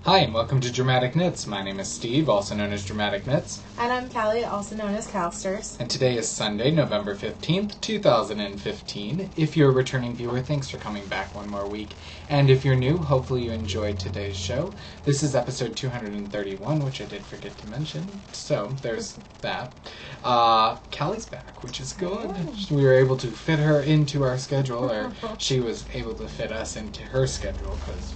Hi, and welcome to Dramatic Knits. My name is Steve, also known as Dramatic Knits. And I'm Callie, also known as Calsters. And today is Sunday, November 15th, 2015. If you're a returning viewer, thanks for coming back one more week. And if you're new, hopefully you enjoyed today's show. This is episode 231, which I did forget to mention. So, there's that. Callie's back, which is good. We were able to fit her into our schedule, or she was able to fit us into her schedule, because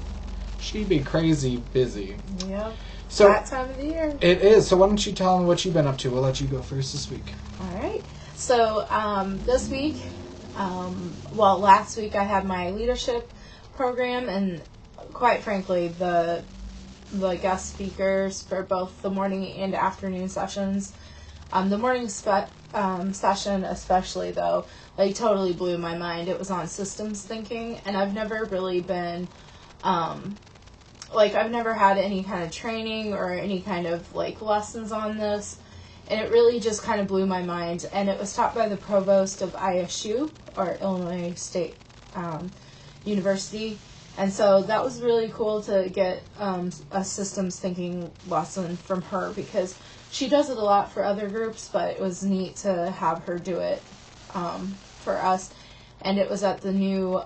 she'd be crazy busy. Yep. So that time of the year. It is. So why don't you tell them what you've been up to? We'll let you go first this week. All right. So this week, last week I had my leadership program, and quite frankly, the guest speakers for both the morning and afternoon sessions. The morning session especially, though, totally blew my mind. It was on systems thinking, and I've never really been... I've never had any kind of training or any kind of, lessons on this, and it really just kind of blew my mind, and it was taught by the provost of ISU, or Illinois State University, and so that was really cool to get a systems thinking lesson from her, because she does it a lot for other groups, but it was neat to have her do it for us, and it was at the new...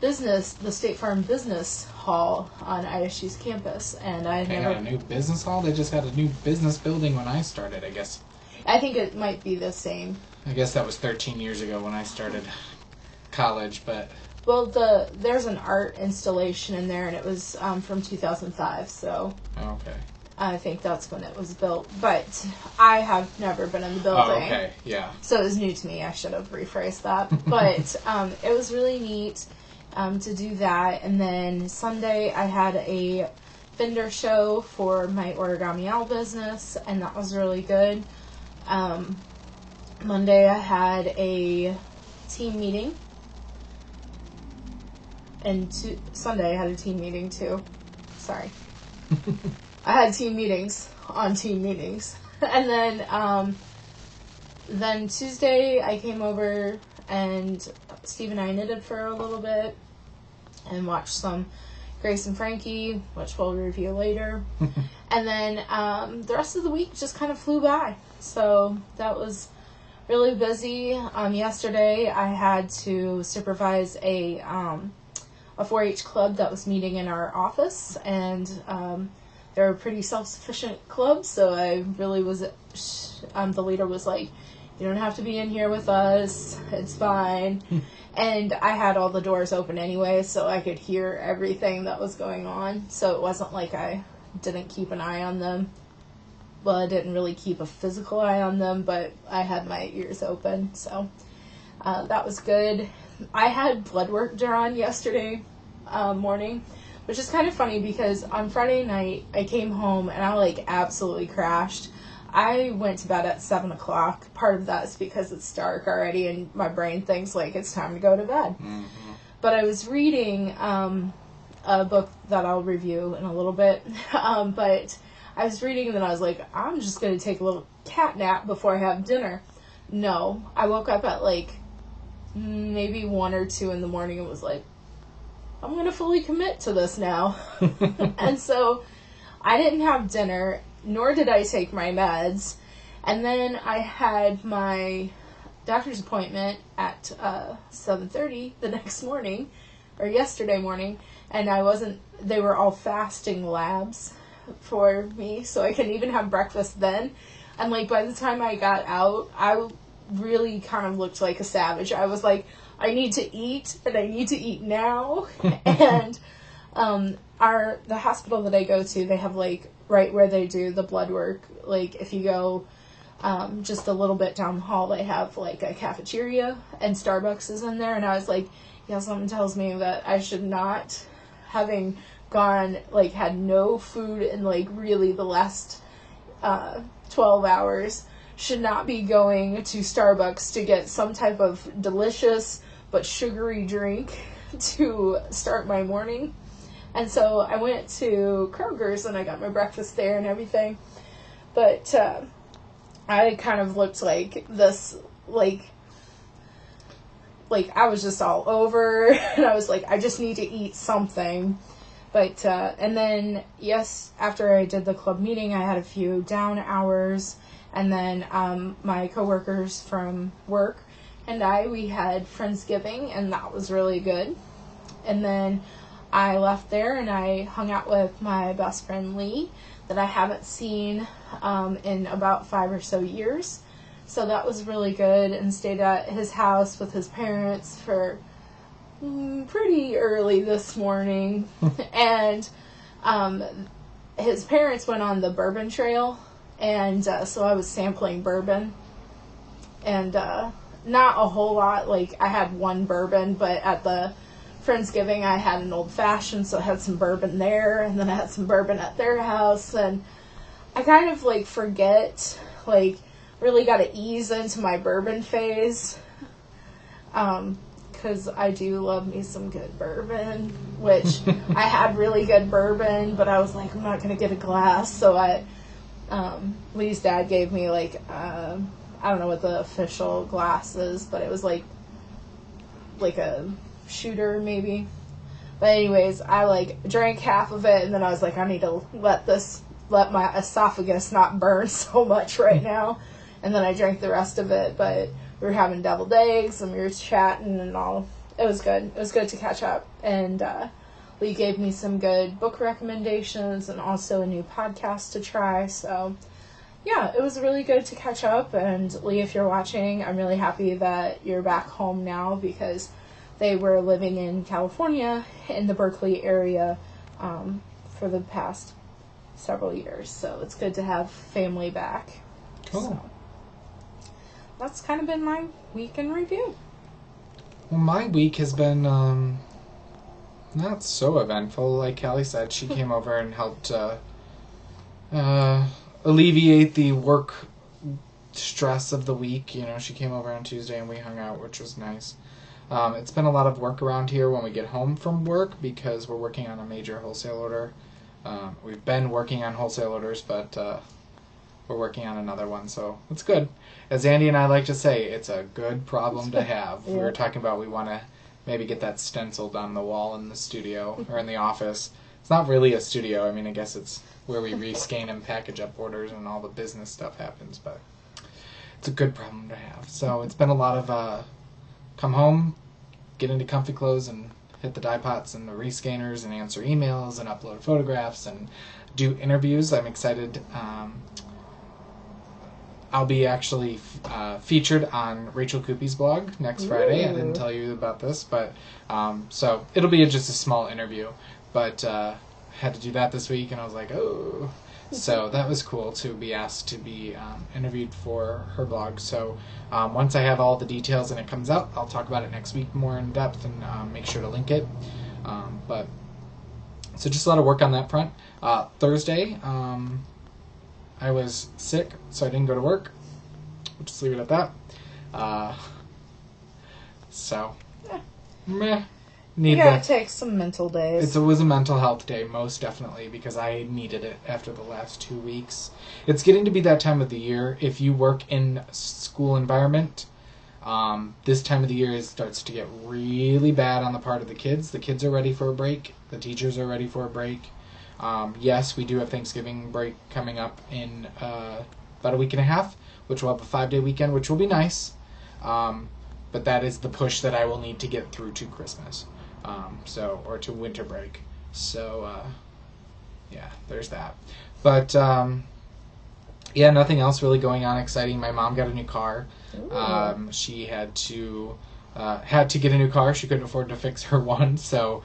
the State Farm Business Hall on ISU's campus, and I had a new business hall. They just had a new business building when I started, I guess. I think it might be the same. I guess that was 13 years ago when I started college, but... Well, there's an art installation in there, and it was from 2005, so... Okay. I think that's when it was built, but I have never been in the building. Oh, okay, yeah. So it was new to me. I should have rephrased that, but it was really neat. To do that, and then Sunday I had a vendor show for my Origami Owl business, and that was really good. Monday I had a team meeting, and Sunday I had a team meeting too. Sorry. I had team meetings on team meetings, and then Tuesday I came over and Steve and I knitted for a little bit and watched some Grace and Frankie, which we'll review later. And then the rest of the week just kind of flew by. So that was really busy. Yesterday I had to supervise a 4-H club that was meeting in our office, and they're a pretty self-sufficient club, so I really was, the leader was like, "You don't have to be in here with us. It's fine." And I had all the doors open anyway, so I could hear everything that was going on. So it wasn't like I didn't keep an eye on them. Well, I didn't really keep a physical eye on them, but I had my ears open. So that was good. I had blood work drawn yesterday morning, which is kind of funny because on Friday night I came home and I absolutely crashed. I went to bed at 7 o'clock. Part of that is because it's dark already and my brain thinks it's time to go to bed. Mm-hmm. But I was reading a book that I'll review in a little bit. But I was reading and then I was like, I'm just going to take a little cat nap before I have dinner. No. I woke up at maybe 1 or 2 in the morning and was like, I'm going to fully commit to this now. And so I didn't have dinner, nor did I take my meds. And then I had my doctor's appointment at 7:30 the next morning, or yesterday morning, and they were all fasting labs for me, so I couldn't even have breakfast then. And by the time I got out, I really kind of looked like a savage. I was like, I need to eat, and I need to eat now. And the hospital that I go to, they have right where they do the blood work, if you go just a little bit down the hall, they have a cafeteria, and Starbucks is in there, and I was like, yeah, something tells me that I should not, having gone, had no food in really the last 12 hours, should not be going to Starbucks to get some type of delicious but sugary drink to start my morning. And so I went to Kroger's and I got my breakfast there and everything. But I kind of looked like this, I was just all over. And I was like, I just need to eat something. But, and then, yes, after I did the club meeting, I had a few down hours. And then my coworkers from work and we had Friendsgiving, and that was really good. And then I left there and I hung out with my best friend Lee that I haven't seen in about 5 or so years. So that was really good, and stayed at his house with his parents for pretty early this morning. And his parents went on the bourbon trail, and so I was sampling bourbon. And not a whole lot. Like, I had one bourbon, but at the Friendsgiving I had an old fashioned, so I had some bourbon there, and then I had some bourbon at their house. And I kind of like forget, like, really got to ease into my bourbon phase, because I do love me some good bourbon, which I had really good bourbon, but I was like, I'm not going to get a glass. So Lee's dad gave me, like, I don't know what the official glass is, but it was like a shooter maybe. But anyways, I like drank half of it, and then I was like, I need to let my esophagus not burn so much right now. And then I drank the rest of it, but we were having deviled eggs, and we were chatting and all. It was good. It was good to catch up. And Lee gave me some good book recommendations and also a new podcast to try. So yeah, it was really good to catch up. And Lee, if you're watching, I'm really happy that you're back home now, because they were living in California in the Berkeley area for the past several years. So it's good to have family back. Cool. So that's kind of been my week in review. Well, my week has been not so eventful. Like Callie said, she came over and helped alleviate the work stress of the week. You know, she came over on Tuesday and we hung out, which was nice. It's been a lot of work around here when we get home from work, because we're working on a major wholesale order. We've been working on wholesale orders, but we're working on another one, so it's good. As Andy and I like to say, it's a good problem to have. Yeah. We were talking about we want to maybe get that stenciled on the wall in the studio or in the office. It's not really a studio. I mean, I guess it's where we rescan and package up orders and all the business stuff happens, but it's a good problem to have. So it's been a lot of come home, get into comfy clothes, and hit the dye pots and the rescanners and answer emails and upload photographs and do interviews. I'm excited. I'll be actually featured on Rachel Coopy's blog next Friday. I didn't tell you about this, but so it'll be just a small interview. But had to do that this week, and I was like, oh. So that was cool to be asked to be interviewed for her blog. So once I have all the details and it comes out, I'll talk about it next week more in depth and make sure to link it. But so just a lot of work on that front. Thursday, I was sick, so I didn't go to work. We'll just leave it at that. So, meh. You gotta take some mental days. It was a mental health day, most definitely, because I needed it after the last 2 weeks. It's getting to be that time of the year. If you work in a school environment, this time of the year it starts to get really bad on the part of the kids. The kids are ready for a break. The teachers are ready for a break. Yes, we do have Thanksgiving break coming up in about a week and a half, which will have a 5-day weekend, which will be nice. But that is the push that I will need to get through to Christmas. Or to winter break. So, yeah, there's that. But, yeah, nothing else really going on exciting. My mom got a new car. She had to get a new car. She couldn't afford to fix her one, so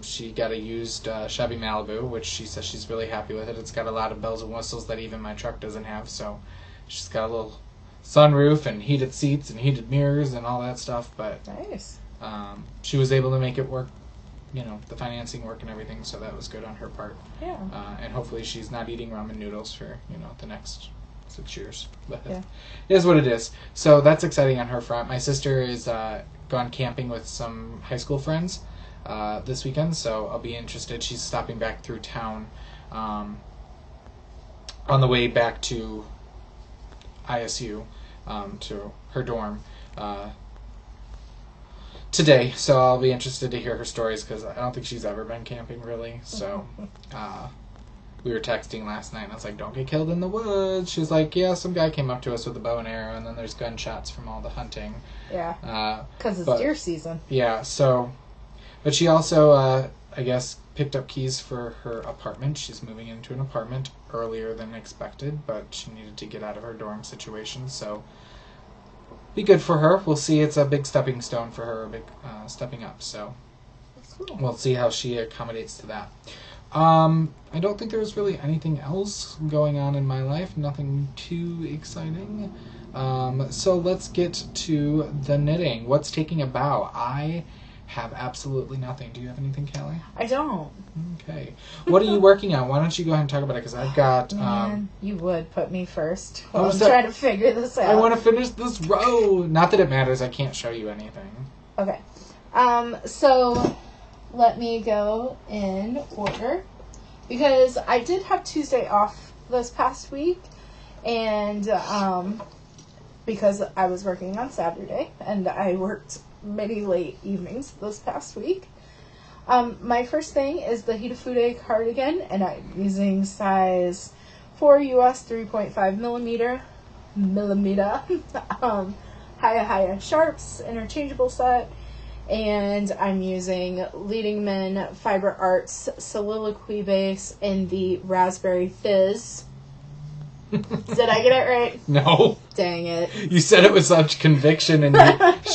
she got a used Chevy Malibu, which she says she's really happy with it. It's got a lot of bells and whistles that even my truck doesn't have, so she's got a little sunroof and heated seats and heated mirrors and all that stuff, but nice. She was able to make it work, you know, the financing work and everything, so that was good on her part. Yeah. And hopefully she's not eating ramen noodles for, you know, the next 6 years. But yeah. It is what it is. So that's exciting on her front. My sister is gone camping with some high school friends this weekend, so I'll be interested. She's stopping back through town on the way back to ISU, to her dorm. today, so I'll be interested to hear her stories because I don't think she's ever been camping really. So we were texting last night and I was like, don't get killed in the woods. She was like, yeah, some guy came up to us with a bow and arrow and then there's gunshots from all the hunting. Yeah. Because it's deer season. Yeah, so, but she also, I guess, picked up keys for her apartment. She's moving into an apartment earlier than expected, but she needed to get out of her dorm situation, so be good for her. We'll see. It's a big stepping stone for her, a big stepping up, so That's cool. We'll see how she accommodates to that. I don't think there's really anything else going on in my life. Nothing too exciting. So let's get to the knitting. What's taking a bow? I have absolutely nothing. Do you have anything, Callie? I don't. Okay. What are you working on? Why don't you go ahead and talk about it? Because I've got... Man, you would put me first. Oh, I'm trying to figure this out. I want to finish this row. Not that it matters. I can't show you anything. Okay. So let me go in order. Because I did have Tuesday off this past week. And because I was working on Saturday. And I worked many late evenings this past week. My first thing is the Hitafude cardigan, and I'm using size 4 US 3.5 millimeter. Haya Sharps interchangeable set, and I'm using Leading Men Fiber Arts Soliloquy base in the Raspberry Fizz. Did I get it right? No. Dang it. You said it with such conviction, and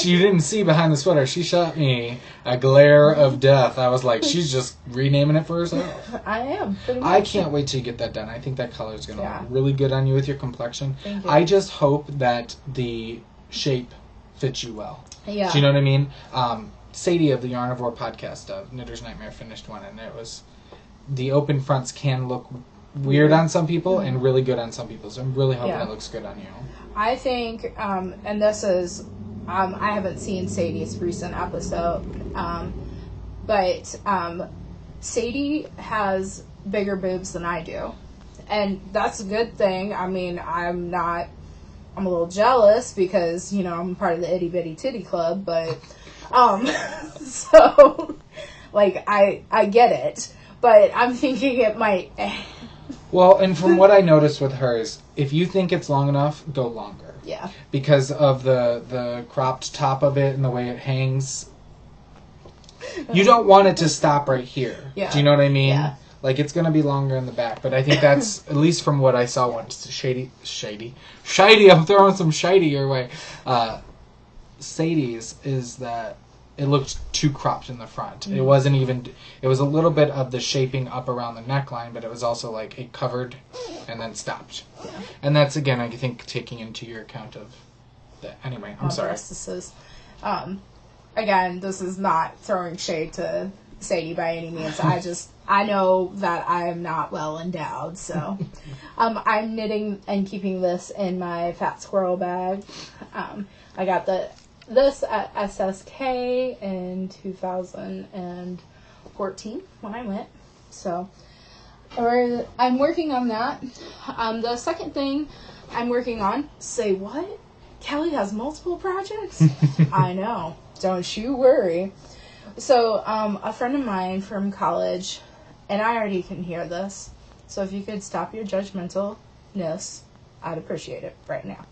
you didn't see behind the sweater. She shot me a glare of death. I was like, she's just renaming it for herself. I am. Pretty much. I can't wait till you get that done. I think that color is going to look really good on you with your complexion. Thank you. I just hope that the shape fits you well. Yeah. Do you know what I mean? Sadie of the Yarnivore podcast of Knitter's Nightmare finished one, and it was the open fronts can look weird on some people and really good on some people. So I'm really hoping it looks good on you. I think, and this is, I haven't seen Sadie's recent episode, but Sadie has bigger boobs than I do. And that's a good thing. I mean, I'm a little jealous because, you know, I'm part of the Itty Bitty Titty Club, but, so, like, I get it. But I'm thinking it might... Well, and from what I noticed with hers, if you think it's long enough, go longer. Yeah. Because of the cropped top of it and the way it hangs. You don't want it to stop right here. Yeah. Do you know what I mean? Yeah. Like, it's going to be longer in the back. But I think that's, at least from what I saw once, shady, I'm throwing some shady your way. Sadie's is that it looked too cropped in the front. Mm-hmm. It wasn't even... It was a little bit of the shaping up around the neckline, but it was also like it covered and then stopped. Yeah. And that's, again, I think, taking into your account of that. Anyway, I'm sorry. Again, this is not throwing shade to Sadie by any means. I know that I am not well endowed, so... I'm knitting and keeping this in my Fat Squirrel bag. I got this at SSK in 2014 when I went. So I'm working on that. The second thing I'm working on, say what? Kelly has multiple projects? I know. Don't you worry. So a friend of mine from college, and I already can hear this, so if you could stop your judgmentalness, I'd appreciate it right now.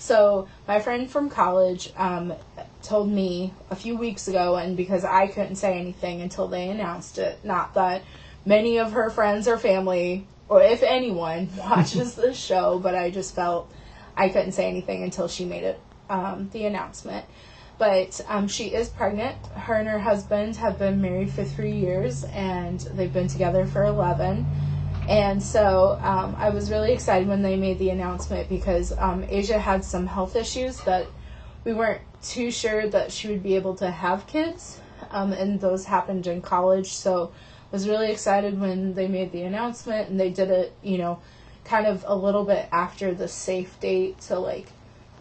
So, my friend from college told me a few weeks ago, and because I couldn't say anything until they announced it, not that many of her friends or family, or if anyone, watches this show, but I just felt I couldn't say anything until she made it, the announcement. But she is pregnant. Her and her husband have been married for 3 years, and they've been together for 11. And so I was really excited when they made the announcement because Asia had some health issues that we weren't too sure that she would be able to have kids. And those happened in college. So I was really excited when they made the announcement, and they did it, you know, kind of a little bit after the safe date to, like,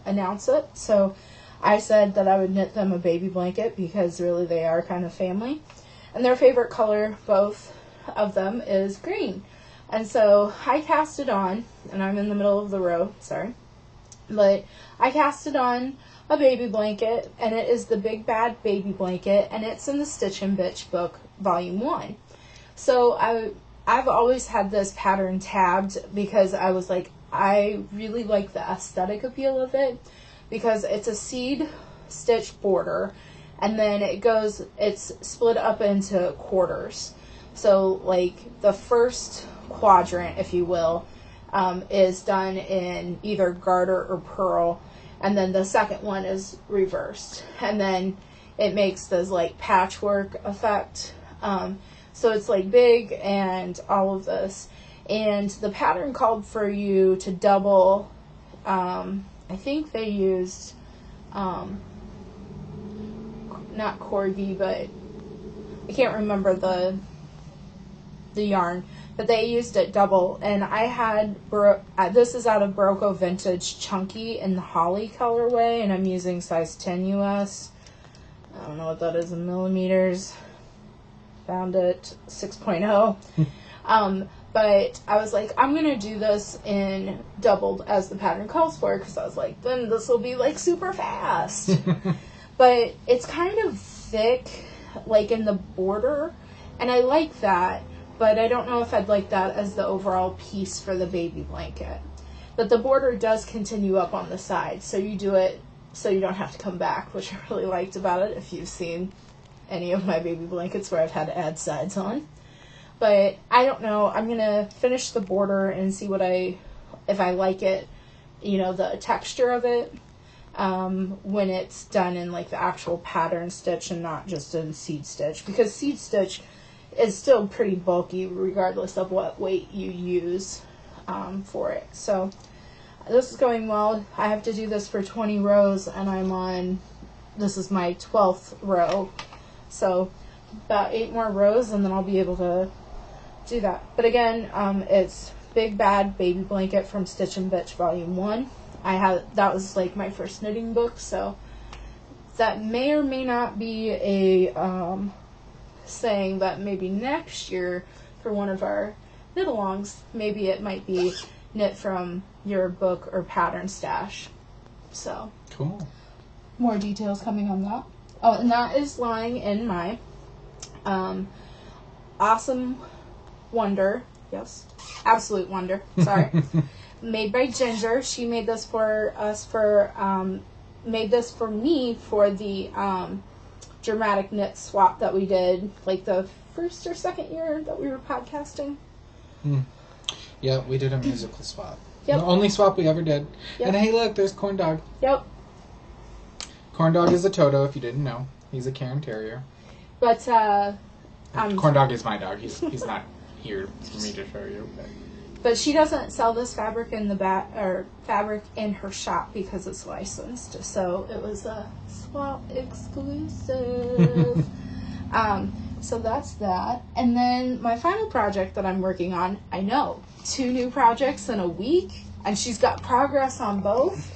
announce it. So I said that I would knit them a baby blanket because really they are kind of family. And their favorite color, both of them, is green. And so I cast it on, and I'm in the middle of the row, sorry. But I cast it on a baby blanket, and it is the Big Bad Baby Blanket, and it's in the Stitch and Bitch book, Volume 1. So I've always had this pattern tabbed because I was like, I really like the aesthetic appeal of it, because it's a seed stitch border, and then it's split up into quarters. So like the first quadrant, if you will, is done in either garter or purl, and then the second one is reversed, and then it makes this like patchwork effect. So it's like big and all of this, and the pattern called for you to double. I think they used not corgi, but I can't remember the yarn, but they used it double, and I had this is out of Barocco Vintage Chunky in the Holly colorway, and I'm using size 10 US. I don't know what that is in millimeters. Found it 6.0. But I was like, I'm gonna do this in doubled as the pattern calls for, because I was like, then this will be like super fast. But it's kind of thick, like in the border, and I like that, but I don't know if I'd like that as the overall piece for the baby blanket. But the border does continue up on the side, so you do it so you don't have to come back, which I really liked about it, if you've seen any of my baby blankets where I've had to add sides on. But I don't know, I'm going to finish the border and see if I like it, the texture of it, when it's done in like the actual pattern stitch and not just in seed stitch, because seed stitch is still pretty bulky regardless of what weight you use for it. So this is going well. I have to do this for 20 rows, and this is my 12th row, so about 8 more rows and then I'll be able to do that. But again, it's Big Bad Baby Blanket from Stitch and Bitch Volume 1. That was like my first knitting book, so that may or may not be a saying that maybe next year for one of our knit-alongs, maybe it might be knit from your book or pattern stash. So cool. More details coming on that. Oh, and that is lying in my Awesome Wonder. Yes, Absolute Wonder. Sorry. Made by Ginger. She made this for us made this for me for the dramatic knit swap that we did, like the first or second year that we were podcasting. Yeah, we did a musical swap. Yep. The only swap we ever did. Yep. And hey, look, there's Corn Dog. Yep. Corn Dog is a Toto, if you didn't know. He's a Cairn Terrier. But Corn Dog is my dog. He's not here for me to show you. But she doesn't sell this fabric in fabric in her shop because it's licensed. So it was a swap exclusive. So that's that. And then my final project that I'm working on, I know, 2 new projects in a week, and she's got progress on both.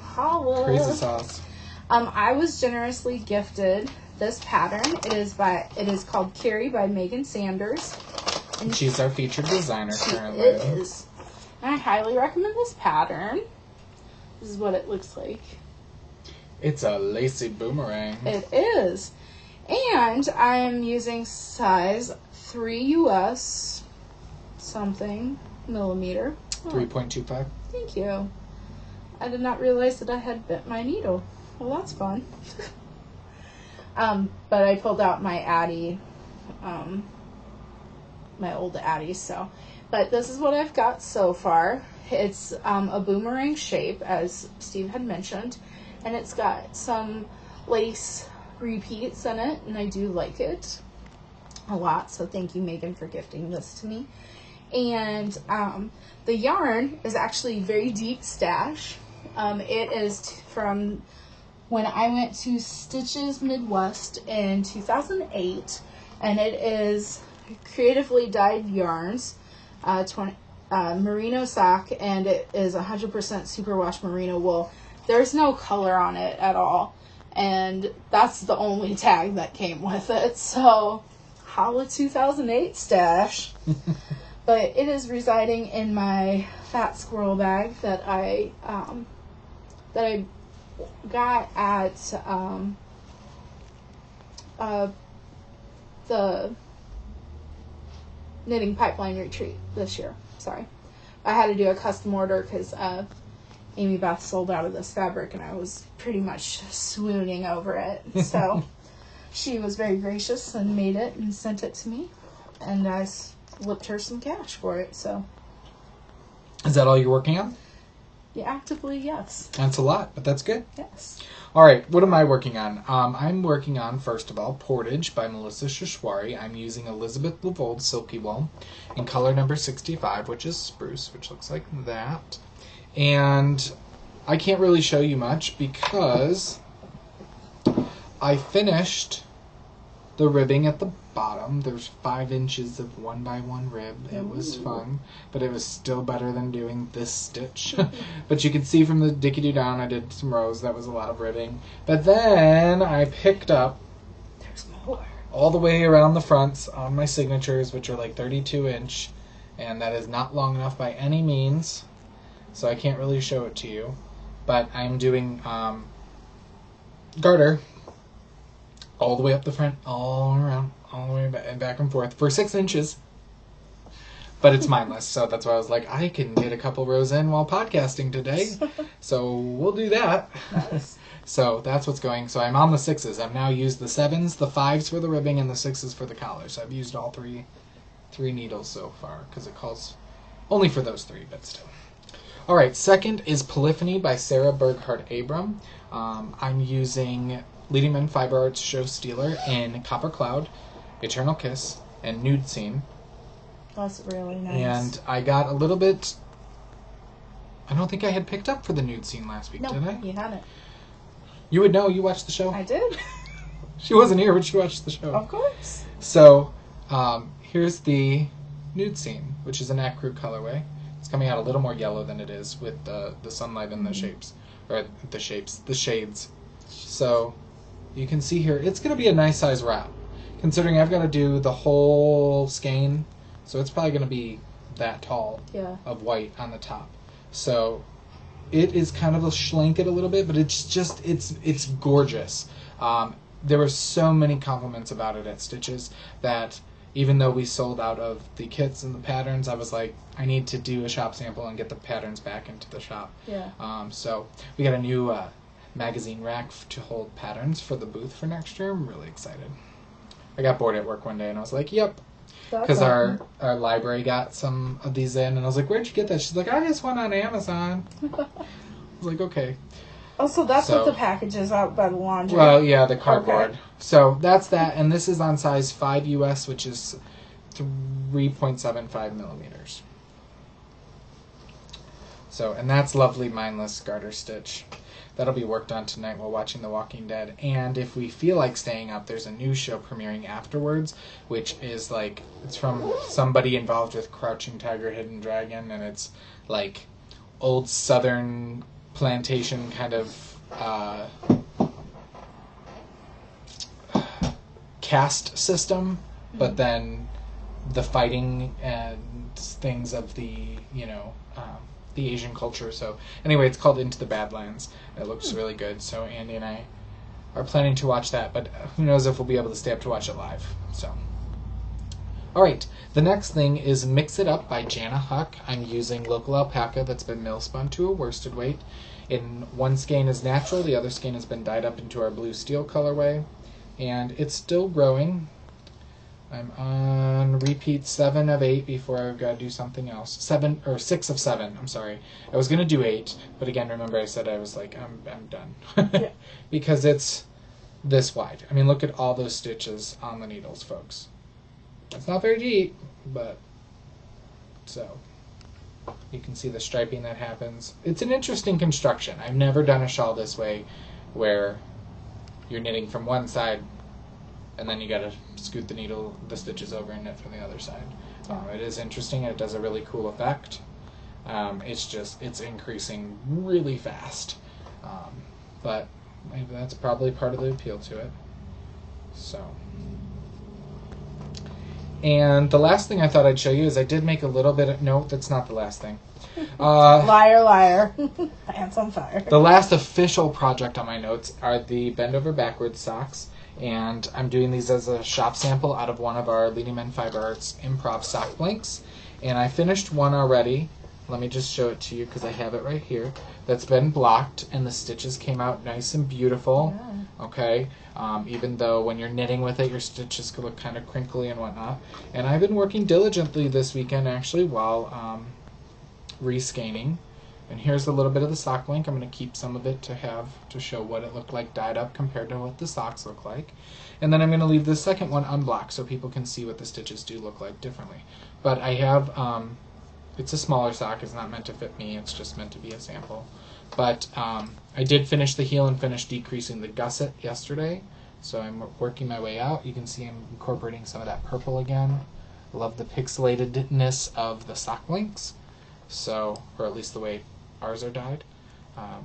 Holla. Crazy sauce. I was generously gifted this pattern. It is called Carrie by Megan Sanders. And she's our featured designer currently. It is. And I highly recommend this pattern. This is what it looks like. It's a lacy boomerang. It is. And I am using size 3 US something millimeter. 3.25. Thank you. I did not realize that I had bent my needle. Well, that's fun. But I pulled out my Addy, my old Addy, so. But this is what I've got so far. It's a boomerang shape, as Steve had mentioned, and it's got some lace repeats in it, and I do like it a lot, so thank you, Megan, for gifting this to me. And the yarn is actually very deep stash. It is from when I went to Stitches Midwest in 2008, and it is creatively dyed yarns, merino sock, and it is 100% superwash merino wool. There's no color on it at all, and that's the only tag that came with it, so holla 2008 stash. But it is residing in my fat squirrel bag that I got at the knitting pipeline retreat this year. Sorry. I had to do a custom order because Amy Beth sold out of this fabric and I was pretty much swooning over it. So she was very gracious and made it and sent it to me. And I slipped her some cash for it. So. Is that all you're working on? Yeah, actively, yes. That's a lot, but that's good. Yes. All right, what am I working on? I'm working on, first of all, Portage by Melissa Shishwari. I'm using Elizabeth Levold Silky Wool in color number 65, which is spruce, which looks like that. And I can't really show you much because I finished the ribbing at the bottom. There's 5 inches of 1x1 rib. It was fun, but it was still better than doing this stitch. But you can see from the Dicky-Doo down, I did some rows. That was a lot of ribbing. But then I picked up There's more. all the way around the fronts on my signatures, which are like 32 inch, and that is not long enough by any means, so I can't really show it to you. But I'm doing garter all the way up the front, all around, all the way back and forth for 6 inches. But it's mindless, so that's why I was like, I can get a couple rows in while podcasting today. So we'll do that. Nice. So that's what's going. So I'm on the 6s. I've now used the 7s, the 5s for the ribbing, and the 6s for the collar. So I've used all three needles so far, because it calls only for those 3, but still. All right, second is Polyphony by Sarah Berghardt Abram. I'm using Leading Men Fiber Arts Show Stealer in Copper Cloud, Eternal Kiss, and Nude Scene. That's really nice. And I got a little bit... I don't think I had picked up for the Nude Scene last week, no, did I? you hadn't. You would know. You watched the show. I did. She wasn't here, but she watched the show. Of course. So, here's the Nude Scene, which is an Ecru colorway. It's coming out a little more yellow than it is with the sunlight and the shapes. Or the shades. So, you can see here, it's going to be a nice size wrap. Considering I've got to do the whole skein, so it's probably going to be that tall of white on the top. So, it is kind of a schlank it a little bit, but it's gorgeous. There were so many compliments about it at Stitches that even though we sold out of the kits and the patterns, I was like, I need to do a shop sample and get the patterns back into the shop. Yeah. So we got a new magazine rack to hold patterns for the booth for next year. I'm really excited. I got bored at work one day and I was like, yep. Because our library got some of these in, and I was like, where'd you get that? She's like, I just went on Amazon. I was like, okay. Oh, so that's what the package is out by the laundry. Well, yeah, the cardboard. Okay. So that's that, and this is on size 5 US, which is 3.75 millimeters. So, and that's lovely mindless garter stitch. That'll be worked on tonight while watching The Walking Dead. And if we feel like staying up, there's a new show premiering afterwards, which is like, it's from somebody involved with Crouching Tiger, Hidden Dragon, and it's like old southern plantation kind of caste system, but then the fighting and things of the, the Asian culture. So anyway, it's called Into the Badlands. It looks really good. So Andy and I are planning to watch that, but who knows if we'll be able to stay up to watch it live. So, all right. The next thing is Mix It Up by Jana Huck. I'm using local alpaca that's been mill spun to a worsted weight. In one skein is natural, the other skein has been dyed up into our blue steel colorway, and it's still growing. I'm on repeat 7 of 8 before I've got to do something else. 6 of 7. I'm sorry. I was gonna do 8, but again, remember I said I was like, I'm done because it's this wide. I mean, look at all those stitches on the needles, folks. It's not very deep, but so you can see the striping that happens. It's an interesting construction. I've never done a shawl this way, where you're knitting from one side and then you gotta scoot the stitches over and knit from the other side. It is interesting. It does a really cool effect. It's increasing really fast. But maybe that's probably part of the appeal to it. So. And the last thing I thought I'd show you is I did make a little bit of... No, that's not the last thing. Liar, liar. Pants on fire. The last official project on my notes are the bend over backwards socks. And I'm doing these as a shop sample out of one of our Leading Men Fiber Arts improv sock blanks. And I finished one already. Let me just show it to you because I have it right here. That's been blocked and the stitches came out nice and beautiful. Yeah. Okay. Even though when you're knitting with it, your stitches could look kind of crinkly and whatnot. And I've been working diligently this weekend actually while rescanning. And here's a little bit of the sock blank. I'm going to keep some of it to show what it looked like dyed up compared to what the socks look like. And then I'm going to leave the second one unblocked so people can see what the stitches do look like differently. But I have, it's a smaller sock. It's not meant to fit me. It's just meant to be a sample. But I did finish the heel and finish decreasing the gusset yesterday. So I'm working my way out. You can see I'm incorporating some of that purple again. I love the pixelatedness of the sock blanks. So, or at least the way ours are dyed. I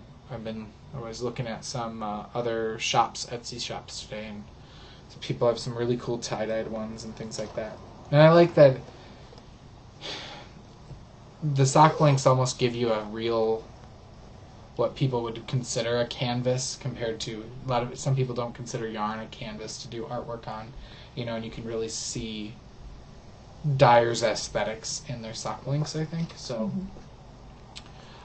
was looking at some other shops, Etsy shops today, and some people have some really cool tie-dyed ones and things like that. And I like that the sock blanks almost give you a real, what people would consider a canvas compared to some people don't consider yarn a canvas to do artwork on, and you can really see dyers' aesthetics in their sock blanks, I think. So,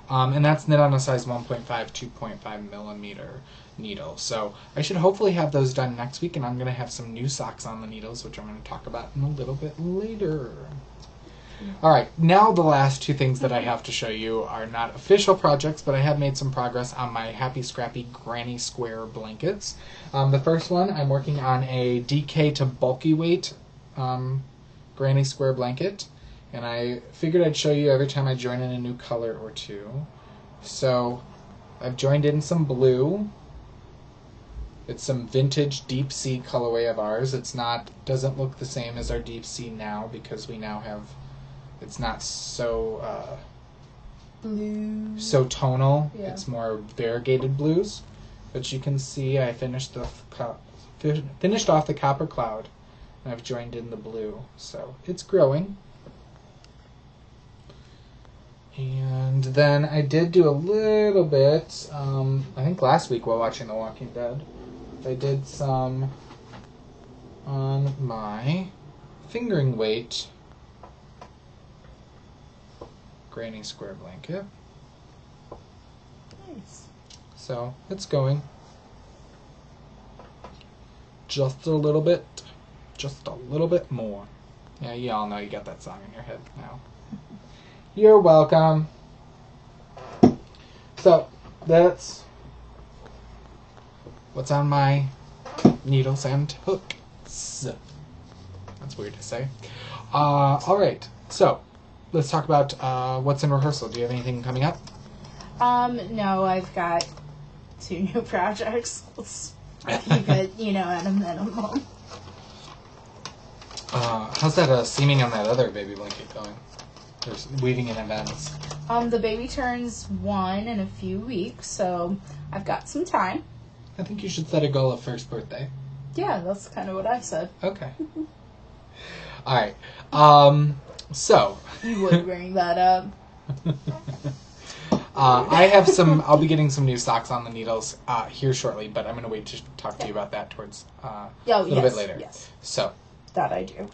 and that's knit on a size 1.5, 2.5 millimeter needle. So I should hopefully have those done next week, and I'm going to have some new socks on the needles, which I'm going to talk about in a little bit later. All right, now the last two things that I have to show you are not official projects, but I have made some progress on my Happy Scrappy Granny Square blankets. The first one, I'm working on a DK to bulky weight Granny Square blanket, and I figured I'd show you every time I join in a new color or two. So I've joined in some blue. It's some vintage deep sea colorway of ours. Doesn't look the same as our deep sea now because we now have, it's not so blue, so tonal. Yeah. It's more variegated blues. But you can see I finished off the copper cloud. And I've joined in the blue, so it's growing. And then I did do a little bit, I think last week while watching The Walking Dead, I did some on my fingering weight Granny Square blanket. Nice. So it's going. Just a little bit. Just a little bit more. Yeah, you all know you got that song in your head now. You're welcome. So, that's what's on my needles and hooks. That's weird to say. Alright, so let's talk about what's in rehearsal. Do you have anything coming up? No, I've got 2 new projects. Let's keep it, at a minimum. How's that seaming on that other baby blanket going? There's weaving in events. The baby turns 1 in a few weeks, so I've got some time. I think you should set a goal of first birthday. Yeah, that's kind of what I said. Okay. Alright. So. You would bring that up. I have I'll be getting some new socks on the needles here shortly, but I'm going to wait to talk to you about that towards a little bit later. Yes. So. That I do.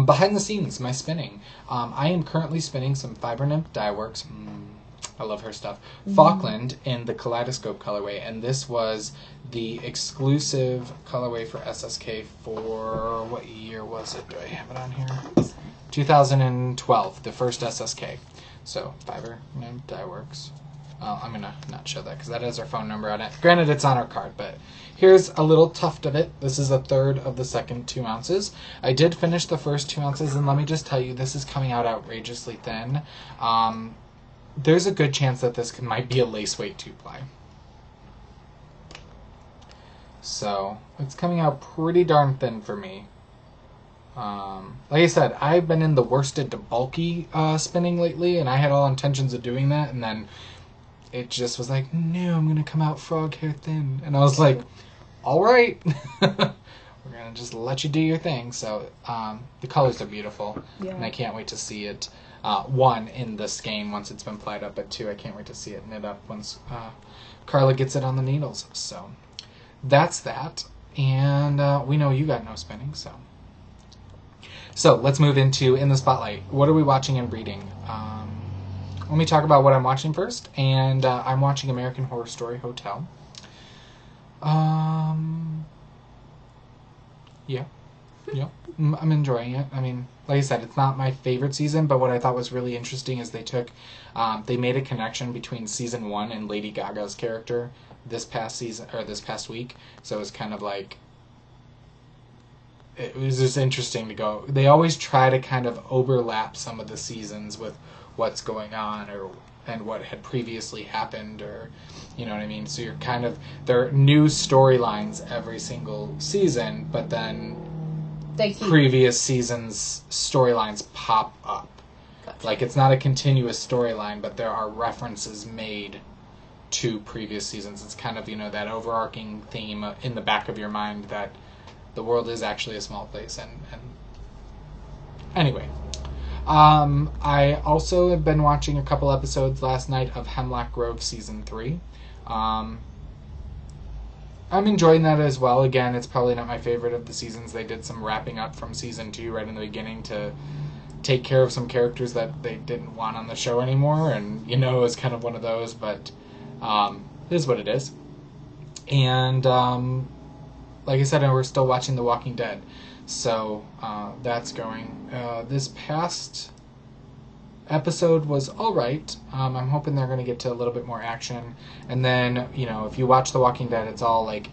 Behind the scenes, my spinning. I am currently spinning some Fiber Nymph Dye Works. I love her stuff. Falkland in the Kaleidoscope colorway, and this was the exclusive colorway for SSK for, what year was it? Do I have it on here? 2012, the first SSK. So, Fiber Nymph Dye Works. I'm going to not show that because that has our phone number on it. Granted, it's on our card, but here's a little tuft of it. This is a third of the second 2 ounces. I did finish the first 2 ounces, and let me just tell you, this is coming out outrageously thin. There's a good chance that this might be a lace weight 2-ply. So, it's coming out pretty darn thin for me. Like I said, I've been in the worsted to bulky spinning lately, and I had all intentions of doing that, and then it just was like, no, I'm going to come out frog hair thin. And I was like, all right, we're we're going to just let you do your thing. So the colors are beautiful, Yeah. and I can't wait to see it, one, in the skein once it's been plied up, but two, I can't wait to see it knit up once Carla gets it on the needles. So that's that. And we know you got no spinning, so. So let's move into In the Spotlight. What are we watching and reading? Let me talk about what I'm watching first. And I'm watching American Horror Story Hotel. Yeah. I'm enjoying it. I mean, like I said, it's not my favorite season, but what I thought was really interesting is they made a connection between season 1 and Lady Gaga's character this past week. So it was kind of like, it was just interesting to go. They always try to kind of overlap some of the seasons with what's going on and what had previously happened, or you know what I mean. So you're kind of, there are new storylines every single season, but then previous seasons' storylines pop up. Gotcha. Like, it's not a continuous storyline, but there are references made to previous seasons. It's kind of, that overarching theme in the back of your mind that the world is actually a small place. And anyway, I also have been watching a couple episodes last night of Hemlock Grove Season 3. I'm enjoying that as well. Again, it's probably not my favorite of the seasons. They did some wrapping up from Season 2 right in the beginning to take care of some characters that they didn't want on the show anymore, and, it was kind of one of those, but it is what it is. And like I said, we're still watching The Walking Dead. So that's going. This past episode was all right. I'm hoping they're going to get to a little bit more action. And then, if you watch The Walking Dead, it's all like,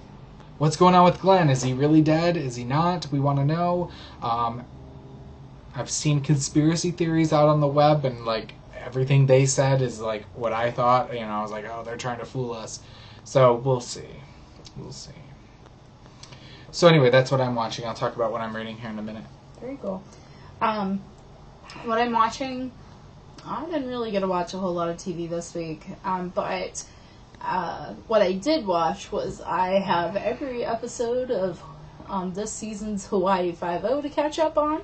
what's going on with Glenn? Is he really dead? Is he not? We want to know. I've seen conspiracy theories out on the web, and like everything they said is like what I thought. I was like, oh, they're trying to fool us. So we'll see. So anyway, that's what I'm watching. I'll talk about what I'm reading here in a minute. Very cool. What I'm watching, I didn't really get to watch a whole lot of TV this week, but what I did watch was I have every episode of this season's Hawaii Five-0 to catch up on,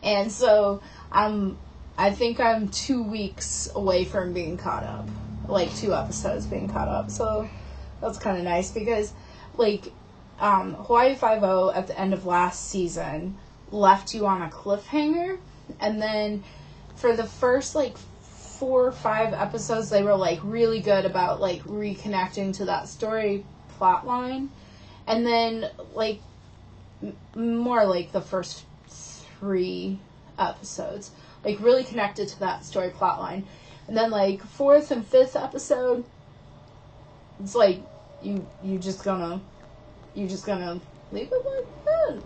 and so I think I'm 2 weeks away from being caught up, like 2 episodes being caught up, so that's kind of nice because, like, Hawaii Five-0 at the end of last season left you on a cliffhanger, and then for the first 4 or 5 episodes they were really good about reconnecting to that story plot line, and then more the first 3 episodes really connected to that story plot line, and then 4th and 5th episode it's you just gonna leave it like that?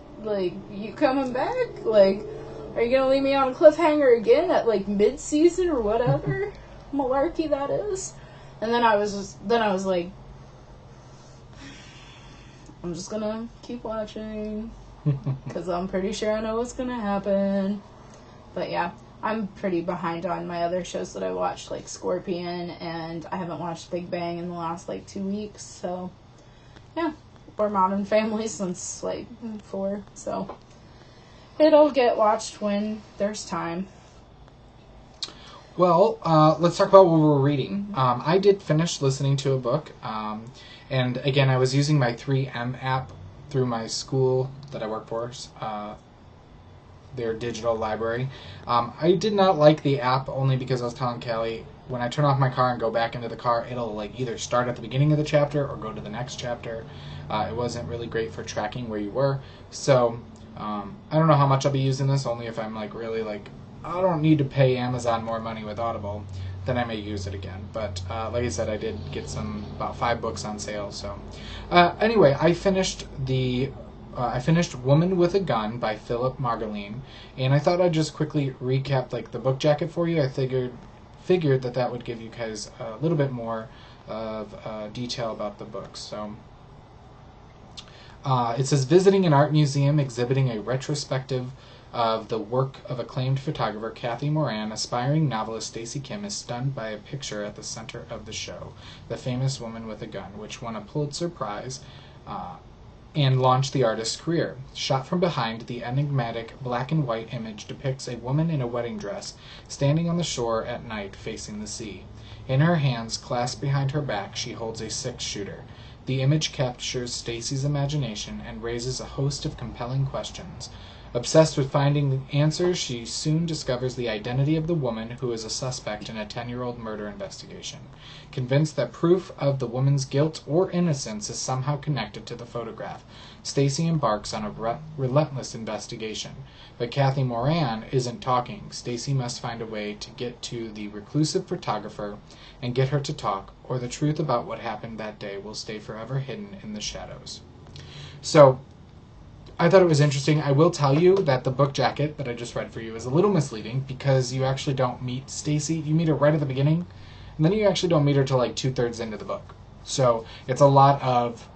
You coming back? Are you gonna leave me on a cliffhanger again at mid-season or whatever malarkey that is? And then I was like, I'm just gonna keep watching because I'm pretty sure I know what's gonna happen. But yeah, I'm pretty behind on my other shows that I watched, like Scorpion, and I haven't watched Big Bang in the last 2 weeks. So yeah. Or Modern Family since 4, so it'll get watched when there's time. Well, let's talk about what we're reading. I did finish listening to a book, and again, I was using my 3M app through my school that I work for, their digital library. I did not like the app only because I was telling Callie, when I turn off my car and go back into the car, it'll either start at the beginning of the chapter or go to the next chapter. It wasn't really great for tracking where you were. So I don't know how much I'll be using this, only if I'm really I don't need to pay Amazon more money with Audible, then I may use it again. But like I said, I did get about 5 books on sale. So anyway, I finished Woman with a Gun by Philip Margolin, and I thought I'd just quickly recap the book jacket for you. I figured that would give you guys a little bit more of detail about the book. So it says, visiting an art museum exhibiting a retrospective of the work of acclaimed photographer Cathy Moran, aspiring novelist Stacey Kim is stunned by a picture at the center of the show, The Famous Woman with a Gun, which won a Pulitzer Prize and launch the artist's career. Shot from behind, the enigmatic black and white image depicts a woman in a wedding dress standing on the shore at night facing the sea. In her hands, clasped behind her back, she holds a six-shooter. The image captures Stacy's imagination and raises a host of compelling questions. Obsessed with finding answers, she soon discovers the identity of the woman who is a suspect in a 10-year-old murder investigation. Convinced that proof of the woman's guilt or innocence is somehow connected to the photograph, Stacy embarks on a relentless investigation. But Kathy Moran isn't talking. Stacy must find a way to get to the reclusive photographer and get her to talk, or the truth about what happened that day will stay forever hidden in the shadows. So, I thought it was interesting. I will tell you that the book jacket that I just read for you is a little misleading because you actually don't meet Stacy. You meet her right at the beginning, and then you actually don't meet her till like 2/3 into the book. So it's a lot of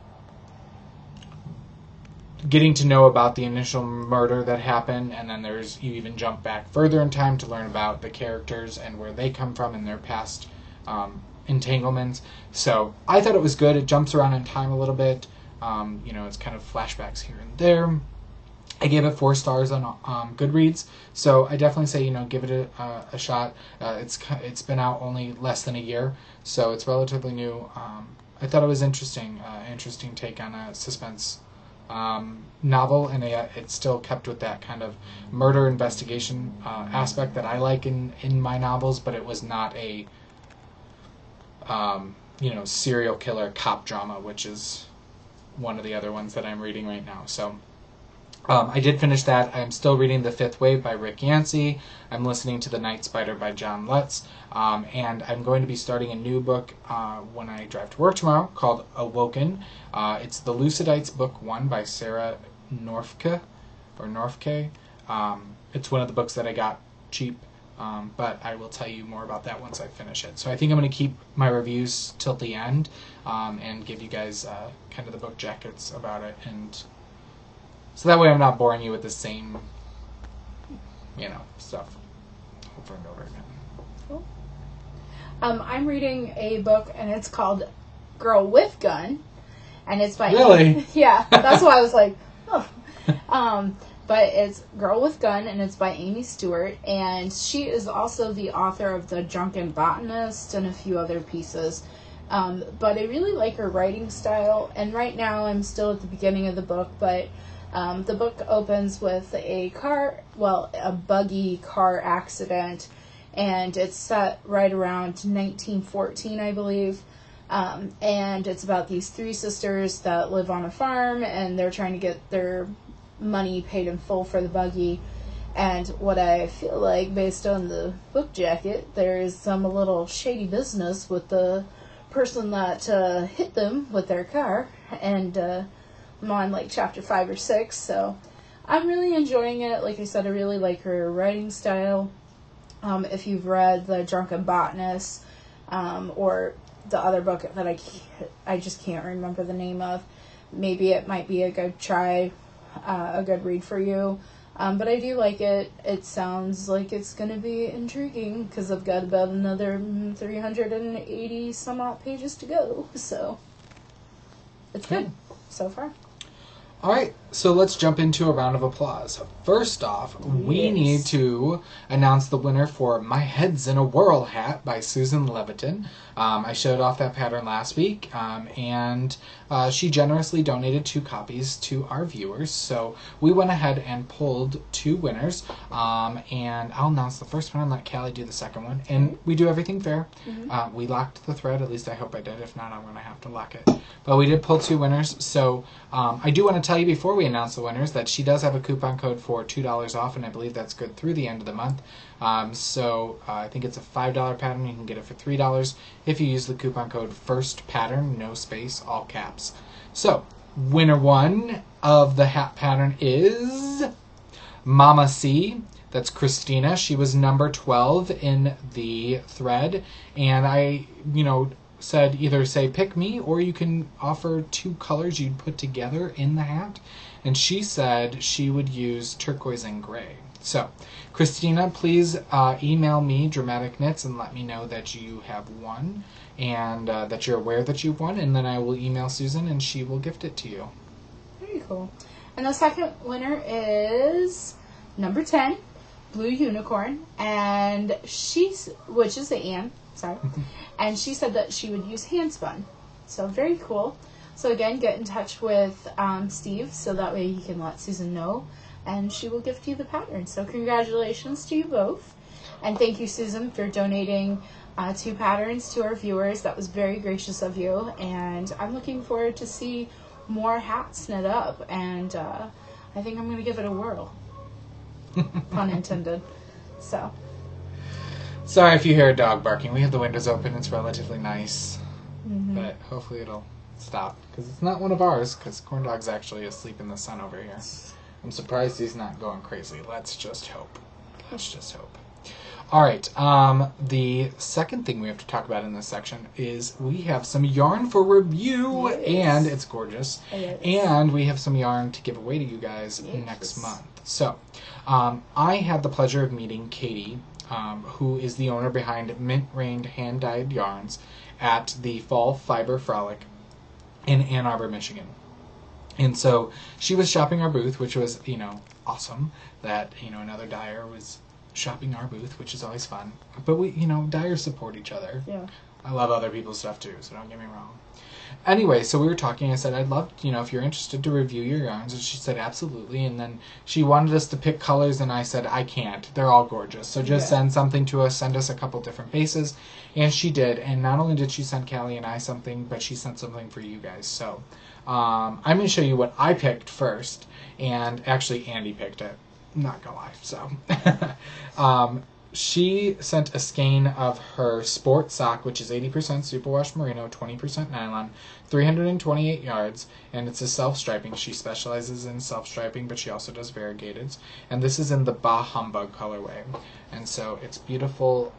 getting to know about the initial murder that happened, and then you even jump back further in time to learn about the characters and where they come from and their past entanglements. So I thought it was good. It jumps around in time a little bit. It's kind of flashbacks here and there. I gave it 4 stars on Goodreads, so I definitely say give it a shot. It's been out only less than a year, so it's relatively new. I thought it was interesting take on a suspense novel, and it's still kept with that kind of murder investigation aspect that I like in my novels, but it was not a serial killer cop drama, which is one of the other ones that I'm reading right now. So I did finish that. I'm still reading The Fifth Wave by Rick Yancey. I'm listening to The Night Spider by John Lutz. And I'm going to be starting a new book when I drive to work tomorrow called Awoken. It's The Lucidites Book 1 by Sarah Norfke. It's one of the books that I got cheap. But I will tell you more about that once I finish it. So I think I'm going to keep my reviews till the end and give you guys kind of the book jackets about it. And so that way I'm not boring you with the same, stuff over and over again. Cool. I'm reading a book, and it's called Girl with Gun. And it's by... Really? Yeah, that's why I was like, oh. But it's Girl with Gun, and it's by Amy Stewart, and she is also the author of The Drunken Botanist and a few other pieces. But I really like her writing style, and right now I'm still at the beginning of the book, but the book opens with a buggy car accident, and it's set right around 1914, I believe. And it's about these 3 sisters that live on a farm, and they're trying to get their money paid in full for the buggy. And what I feel like, based on the book jacket, there is some little shady business with the person that hit them with their car. And I'm on like chapter 5 or 6, so I'm really enjoying it. Like I said, I really like her writing style. If you've read The Drunken Botanist or the other book that I just can't remember the name of, maybe it might be a good try. A good read for you, but I do like it. It sounds like it's going to be intriguing because I've got about another 380 some odd pages to go, so it's good so far. Alright, so let's jump into a round of applause. First off, we need to announce the winner for My Head's in a Whirl hat by Susan Leviton. I showed off that pattern last week, and she generously donated 2 copies to our viewers. So we went ahead and pulled 2 winners, and I'll announce the first one and let Callie do the second one. And we do everything fair. Mm-hmm. We locked the thread, at least I hope I did. If not, I'm going to have to lock it. But we did pull 2 winners, so I do want to tell you before we announce the winners that she does have a coupon code for $2 off, and I believe that's good through the end of the month. So I think it's a $5 pattern. You can get it for $3 if you use the coupon code FIRSTPATTERN, no space, all caps. So winner 1 of the hat pattern is Mama C. That's Christina. She was number 12 in the thread, and I, said either say pick me, or you can offer 2 colors you'd put together in the hat, and she said she would use turquoise and gray. So Christina, please email me Dramatic Knits and let me know that you have won, and that you're aware that you've won, and then I will email Susan and she will gift it to you. Very cool. And the second winner is number 10, Blue Unicorn, and which is the Anne, sorry, and she said that she would use handspun. So very cool. So again, get in touch with Steve so that way he can let Susan know, and she will gift you the pattern. So congratulations to you both. And thank you, Susan, for donating 2 patterns to our viewers. That was very gracious of you. And I'm looking forward to see more hats knit up. And I think I'm going to give it a whirl. Pun intended. So. Sorry if you hear a dog barking. We have the windows open. It's relatively nice. Mm-hmm. But hopefully it'll stop. Because it's not one of ours. Because Corn Dog's actually asleep in the sun over here. I'm surprised he's not going crazy. Let's just hope. Let's just hope. All right. The second thing we have to talk about in this section is we have some yarn for review. Yes. And it's gorgeous. Yes. And we have some yarn to give away to you guys next month. So, I had the pleasure of meeting Katie, who is the owner behind Mint Rain Hand-Dyed Yarns at the Fall Fiber Frolic in Ann Arbor, Michigan. And so she was shopping our booth, which was, awesome that, another dyer was shopping our booth, which is always fun. But we, dyers support each other. Yeah. I love other people's stuff too, so don't get me wrong. Anyway, so we were talking. I said, I'd love, if you're interested to review your yarns. And she said, absolutely. And then she wanted us to pick colors, and I said, I can't. They're all gorgeous. So just send something to us. Send us a couple different faces. And she did. And not only did she send Callie and I something, but she sent something for you guys. So I'm going to show you what I picked first. And actually, Andy picked it. I'm not going to lie. So she sent a skein of her sport sock, which is 80% superwash merino, 20% nylon, 328 yards, and it's a self-striping. She specializes in self-striping, but she also does variegateds. And this is in the Bah Humbug colorway. And so it's beautiful,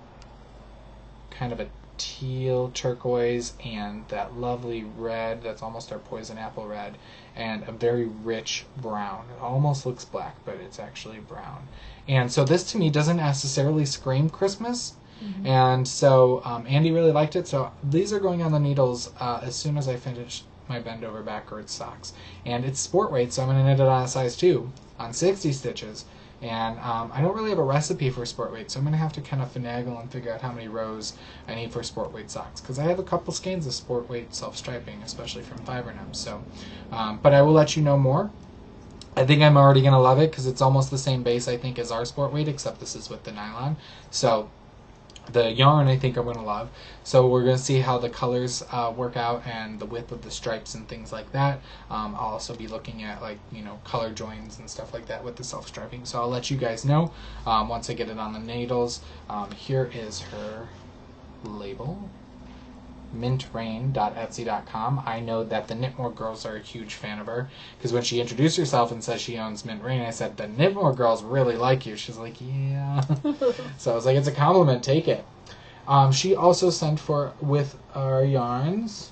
kind of a teal turquoise, and that lovely red, that's almost our poison apple red, and a very rich brown. It almost looks black, but it's actually brown. And so this to me doesn't necessarily scream Christmas. Mm-hmm. And so Andy really liked it. So these are going on the needles as soon as I finish my bend over backwards socks. And it's sport weight, so I'm going to knit it on a size 2 on 60 stitches. And I don't really have a recipe for sport weight, so I'm going to have to kind of finagle and figure out how many rows I need for sport weight socks. Because I have a couple skeins of sport weight self-striping, especially from Fibernum. So, but I will let you know more. I think I'm already going to love it because it's almost the same base, I think, as our sport weight, except this is with the nylon. So the yarn I think I'm going to love. So we're going to see how the colors work out and the width of the stripes and things like that. I'll also be looking at color joins and stuff like that with the self-striping. So I'll let you guys know once I get it on the needles. Here is her label. mintrain.etsy.com. I know that the Knitmore girls are a huge fan of her because when she introduced herself and says she owns Mint Rain, I said, the Knitmore girls really like you. She's like, yeah. So I was like, it's a compliment, take it. She also sent with our yarns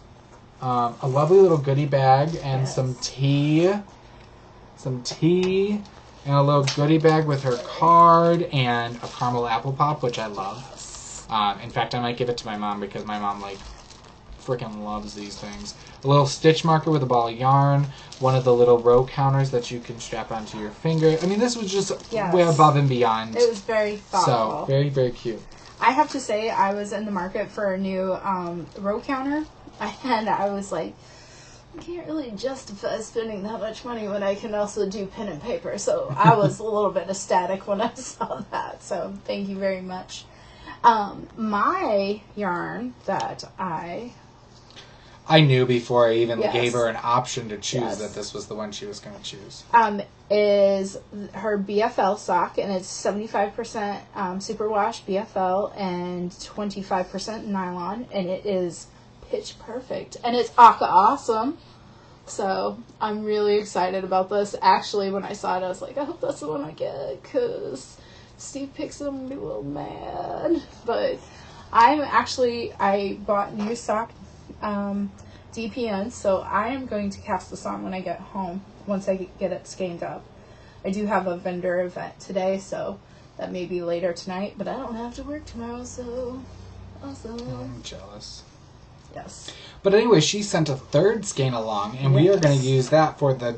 a lovely little goodie bag and some tea, and a little goodie bag with her card and a caramel apple pop, which I love. In fact, I might give it to my mom because my mom freaking loves these things. A little stitch marker with a ball of yarn, one of the little row counters that you can strap onto your finger. I mean, this was just way above and beyond. It was very thoughtful. So, very, very cute. I have to say, I was in the market for a new row counter, and I was like, I can't really justify spending that much money when I can also do pen and paper. So I was a little bit ecstatic when I saw that. So thank you very much. My yarn that I knew before I even gave her an option to choose that this was the one she was going to choose. Is her BFL sock, and it's 75% superwash BFL and 25% nylon, and it is pitch perfect, and it's Aka awesome. So I'm really excited about this. Actually, when I saw it, I was like, I hope that's the one I get, because Steve picks it, I'm going to be a little mad. But I bought new sock DPN, so I am going to cast this on when I get home, once I get it skeined up. I do have a vendor event today, so that may be later tonight, but I don't have to work tomorrow, so awesome. I'm jealous. Yes. But anyway, she sent a third skein along, and we are going to use that for the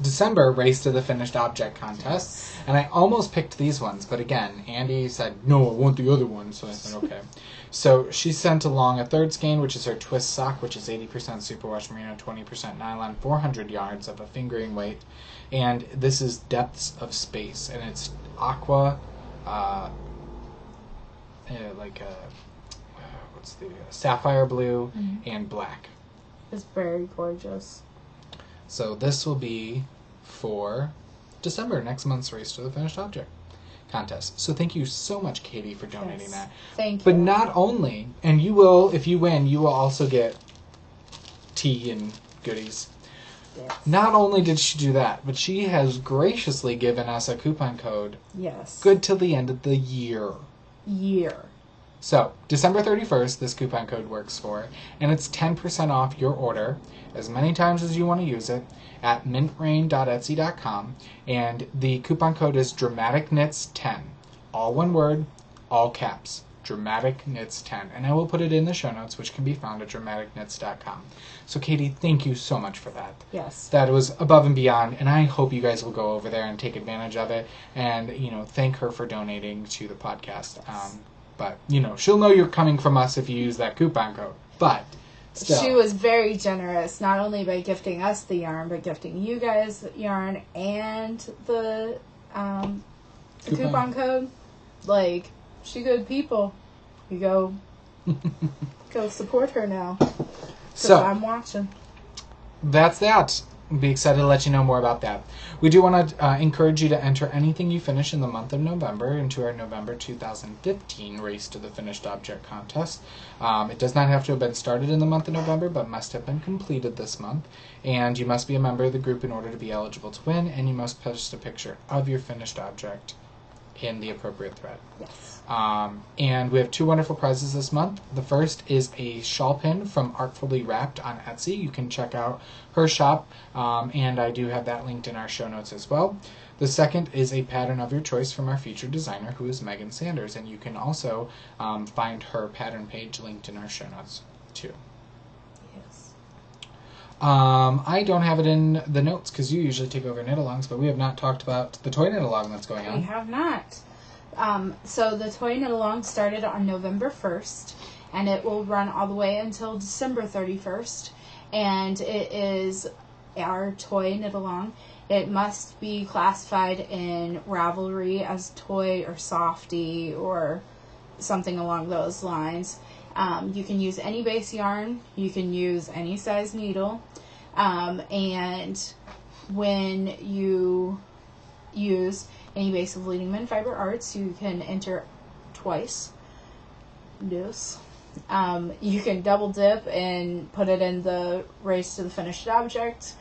December Race to the Finished Object contest. And I almost picked these ones, but again, Andy said, no, I want the other one. So I said, okay. So she sent along a third skein, which is her twist sock, which is 80% superwash merino, 20% nylon, 400 yards of a fingering weight. And this is Depths of Space, and it's aqua, what's the sapphire blue and black. It's very gorgeous. So this will be for December, next month's Race to the Finished Object contest. So thank you so much, Katie, for donating that. Thank you. But not only, and you will, if you win, you will also get tea and goodies. Yes. Not only did she do that, but she has graciously given us a coupon code. Yes. Good till the end of the year. So, December 31st, this coupon code works for, and it's 10% off your order as many times as you want to use it at mintrain.etsy.com, and the coupon code is DramaticKnits10. All one word, all caps. DramaticKnits10. And I will put it in the show notes, which can be found at dramaticknits.com. So, Katie, thank you so much for that. Yes. That was above and beyond, and I hope you guys will go over there and take advantage of it and, thank her for donating to the podcast. But, she'll know you're coming from us if you use that coupon code. But, still. She was very generous, not only by gifting us the yarn, but gifting you guys the yarn and the coupon code. Like, she good people. You go support her now. So, I'm watching. That's that. I'll be excited to let you know more about that. We do want to encourage you to enter anything you finish in the month of November into our November 2015 Race to the Finished Object contest. It does not have to have been started in the month of November, but must have been completed this month. And you must be a member of the group in order to be eligible to win, and you must post a picture of your finished object in the appropriate thread. Yes. And we have two wonderful prizes this month. The first is a shawl pin from Artfully Wrapped on Etsy. You can check out her shop, and I do have that linked in our show notes as well. The second is a pattern of your choice from our featured designer, who is Megan Sanders, and you can also find her pattern page linked in our show notes too. Yes. I don't have it in the notes because you usually take over knit-alongs, but we have not talked about the toy knit-along that's going on. We have not. So the toy knit-along started on November 1st, and it will run all the way until December 31st. And it is our toy knit-along. It must be classified in Ravelry as toy or softy or something along those lines. You can use any base yarn. You can use any size needle. And when you use any base of Leading Men Fiber Arts, you can enter twice. Deuce. You can double dip and put it in the Race to the Finished Object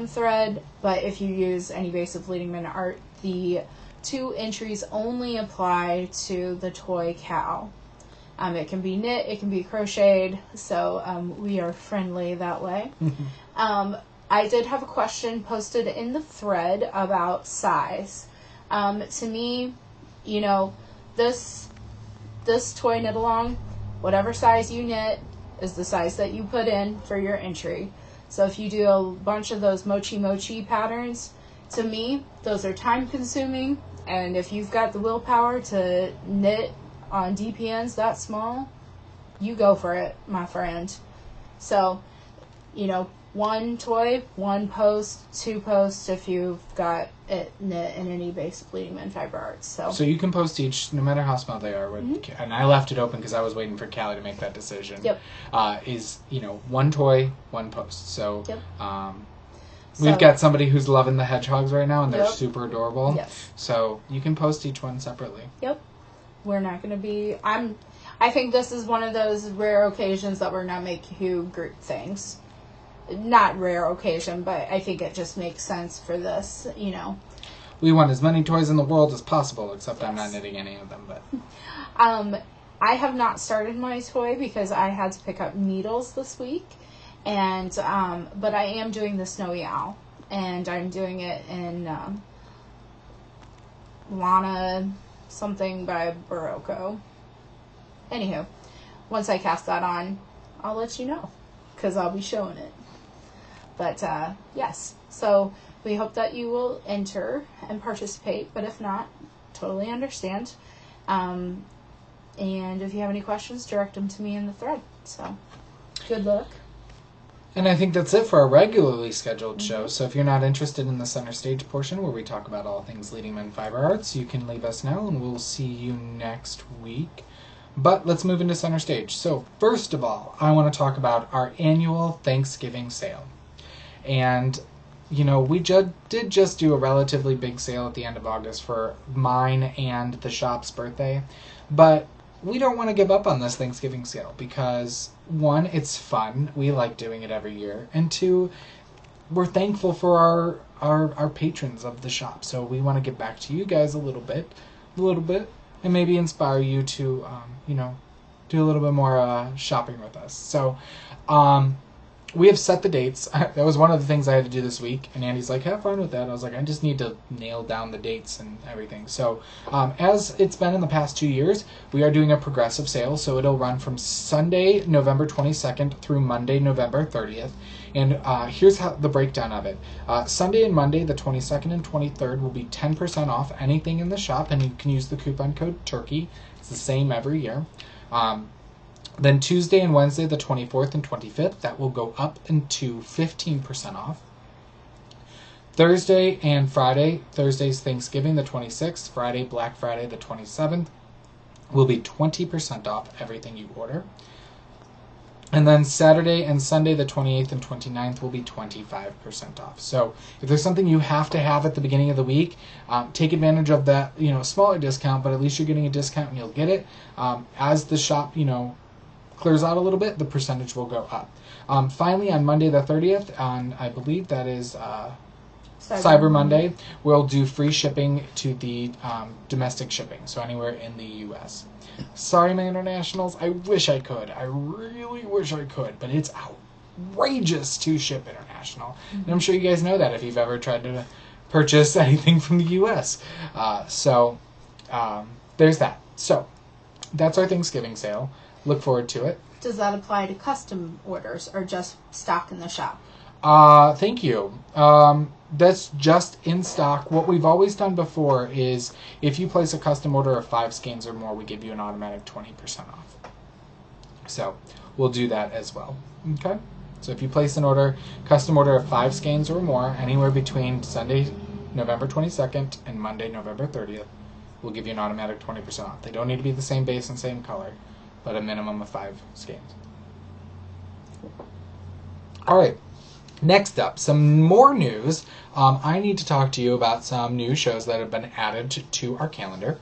thread, but if you use any base of Leading Men Art, the 2 entries only apply to the toy cow. It can be knit, it can be crocheted, so we are friendly that way. I did have a question posted in the thread about size. To me, this toy knit-along, whatever size you knit is the size that you put in for your entry. So if you do a bunch of those mochi patterns, to me, those are time consuming, and if you've got the willpower to knit on DPNs that small, you go for it, my friend. So, 1 toy, 1 post, 2 posts if you've got it knit in any base of Leading Men Fiber Arts. So you can post each, no matter how small they are. And I left it open because I was waiting for Callie to make that decision. Yep. 1 toy, 1 post. So, yep. We've got somebody who's loving the hedgehogs right now, and they're Yep. super adorable. Yes. So you can post each one separately. Yep. We're not going to be... I think this is one of those rare occasions that we're not making you group things. Not rare occasion, but I think it just makes sense for this, We want as many toys in the world as possible, except I'm not Yes. knitting any of them. But I have not started my toy because I had to pick up needles this week, and but I am doing the Snowy Owl, and I'm doing it in Lana something by Barocco. Anywho, once I cast that on, I'll let you know, because I'll be showing it. But, yes. So, we hope that you will enter and participate, but if not, totally understand. And if you have any questions, direct them to me in the thread. So, good luck. And I think that's it for our regularly scheduled show. So if you're not interested in the center stage portion where we talk about all things Leading Men Fiber Arts, you can leave us now and we'll see you next week. But let's move into center stage. So first of all, I want to talk about our annual Thanksgiving sale. And, you know, we did just do a relatively big sale at the end of August for mine and the shop's birthday. But we don't want to give up on this Thanksgiving sale because, one, it's fun. We like doing it every year. And two, we're thankful for our patrons of the shop. So we want to give back to you guys a little bit, and maybe inspire you to, do a little bit more shopping with us. So, we have set the dates. That was one of the things I had to do this week. And Andy's like, have fun with that. I was like, I just need to nail down the dates and everything. So as it's been in the past 2 years, we are doing a progressive sale. So it'll run from Sunday, November 22nd through Monday, November 30th. And here's how the breakdown of it. Sunday and Monday, the 22nd and 23rd, will be 10% off anything in the shop. And you can use the coupon code TURKEY. It's the same every year. Then Tuesday and Wednesday, the 24th and 25th, that will go up into 15% off. Thursday and Friday, Thursday's Thanksgiving, the 26th, Friday, Black Friday, the 27th, will be 20% off everything you order. And then Saturday and Sunday, the 28th and 29th, will be 25% off. So if there's something you have to have at the beginning of the week, take advantage of that, smaller discount, but at least you're getting a discount and you'll get it. As the shop, clears out a little bit, the percentage will go up. Finally, on Monday the 30th, I believe that is Cyber Monday, we'll do free shipping to the domestic shipping, so anywhere in the U.S. Sorry, my internationals, I wish I could. I really wish I could, but it's outrageous to ship international. Mm-hmm. And I'm sure you guys know that if you've ever tried to purchase anything from the U.S. There's that. So, that's our Thanksgiving sale. Look forward to it. Does that apply to custom orders or just stock in the shop? Thank you. That's just in stock. What we've always done before is if you place a custom order of 5 skeins or more, we give you an automatic 20% off. So we'll do that as well. Okay? So if you place an custom order of 5 skeins or more, anywhere between Sunday, November 22nd and Monday, November 30th, we'll give you an automatic 20% off. They don't need to be the same base and same color, but a minimum of 5 skeins. All right. Next up, some more news. I need to talk to you about some new shows that have been added to our calendar.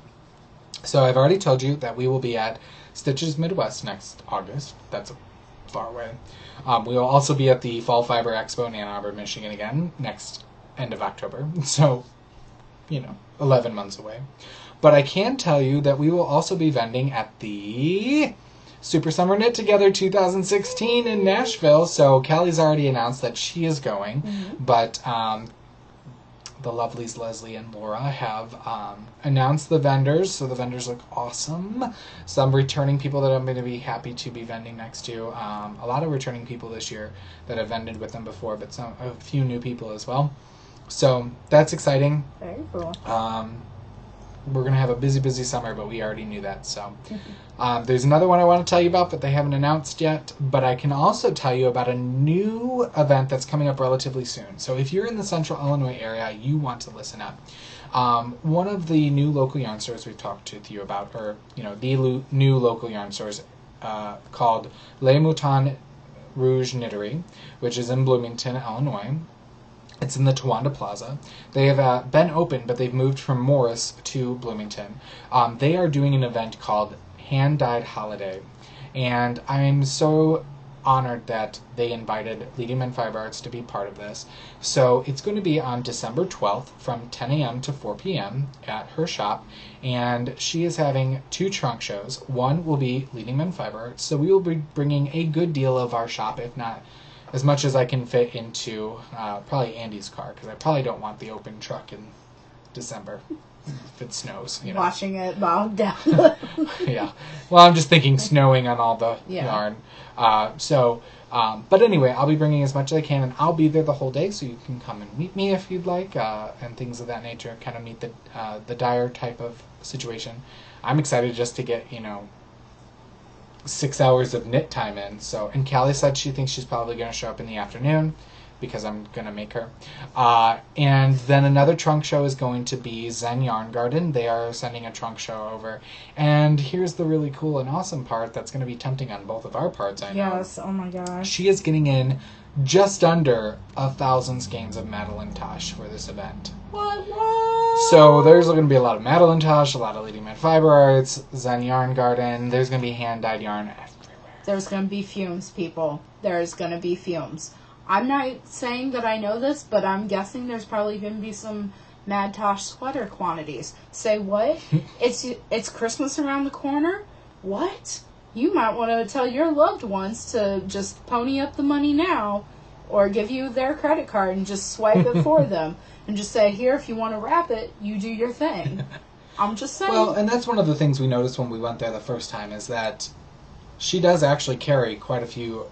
So I've already told you that we will be at Stitches Midwest next August. That's far away. We will also be at the Fall Fiber Expo in Ann Arbor, Michigan again next end of October. So, 11 months away. But I can tell you that we will also be vending at the Super Summer Knit Together 2016 in Nashville. So Callie's already announced that she is going, but the lovelies Leslie and Laura have announced the vendors, so the vendors look awesome. Some returning people that I'm going to be happy to be vending next to. A lot of returning people this year that have vended with them before, but a few new people as well. So that's exciting. Very cool. We're going to have a busy, busy summer, but we already knew that. So there's another one I want to tell you about, but they haven't announced yet. But I can also tell you about a new event that's coming up relatively soon. So if you're in the central Illinois area, you want to listen up. One of the new local yarn stores we've talked to you about, or, the new local yarn stores called Les Moutons Rouge Knittery, which is in Bloomington, Illinois. It's in the Towanda Plaza. They have been open, but they've moved from Morris to Bloomington. They are doing an event called Hand Dyed Holiday. And I'm so honored that they invited Leading Men Fiber Arts to be part of this. So it's going to be on December 12th from 10 a.m. to 4 p.m. at her shop. And she is having 2 trunk shows. One will be Leading Men Fiber Arts. So we will be bringing a good deal of our shop, if not as much as I can fit into probably Andy's car, because I probably don't want the open truck in December. if it snows, you know. Watching it bog down. Yeah. Well, I'm just thinking snowing on all the Yeah. yarn. But anyway, I'll be bringing as much as I can, and I'll be there the whole day, so you can come and meet me if you'd like, and things of that nature. Kind of meet the dyer type of situation. I'm excited just to get 6 hours of knit time in. So, and Callie said she thinks she's probably going to show up in the afternoon, because I'm going to make her. And then another trunk show is going to be Zen Yarn Garden. They are sending a trunk show over. And here's the really cool and awesome part that's going to be tempting on both of our parts, I know. Yes, oh my gosh. She is getting in just under 1,000 skeins of Madeline Tosh for this event. What? So there's going to be a lot of Madeline Tosh, a lot of Lady Mad Fiber Arts, Zen Yarn Garden. There's going to be hand-dyed yarn everywhere. There's going to be fumes, people. There's going to be fumes. I'm not saying that I know this, but I'm guessing there's probably going to be some Mad Tosh sweater quantities. Say what? It's Christmas around the corner? What? You might want to tell your loved ones to just pony up the money now, or give you their credit card and just swipe it for them. And just say, here, if you want to wrap it, you do your thing. I'm just saying. Well, and that's one of the things we noticed when we went there the first time, is that she does actually carry quite a few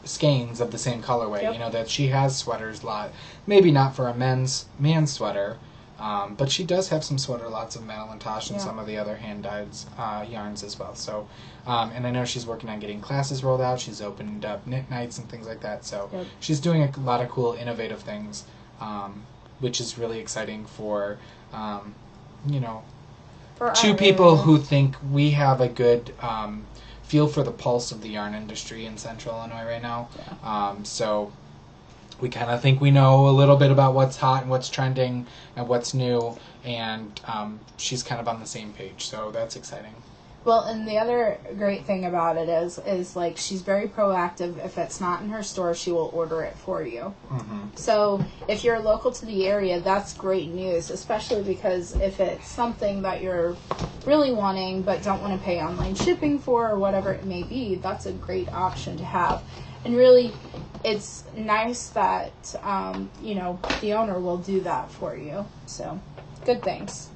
skeins of the same colorway. Yep. That she has sweaters maybe not for a man's sweater, but she does have some sweater lots of Madeline Tosh and some of the other hand-dyed yarns as well. So, and I know she's working on getting classes rolled out. She's opened up knit nights and things like that. So she's doing a lot of cool, innovative things, which is really exciting for, for two people who think we have a good feel for the pulse of the yarn industry in Central Illinois right now. Yeah. So we kind of think we know a little bit about what's hot and what's trending and what's new, and she's kind of on the same page, so that's exciting. Well, and the other great thing about it is like, she's very proactive. If it's not in her store, she will order it for you. Mm-hmm. So if you're local to the area, that's great news, especially because if it's something that you're really wanting but don't want to pay online shipping for or whatever it may be, that's a great option to have. And really, it's nice that, the owner will do that for you. So, good things.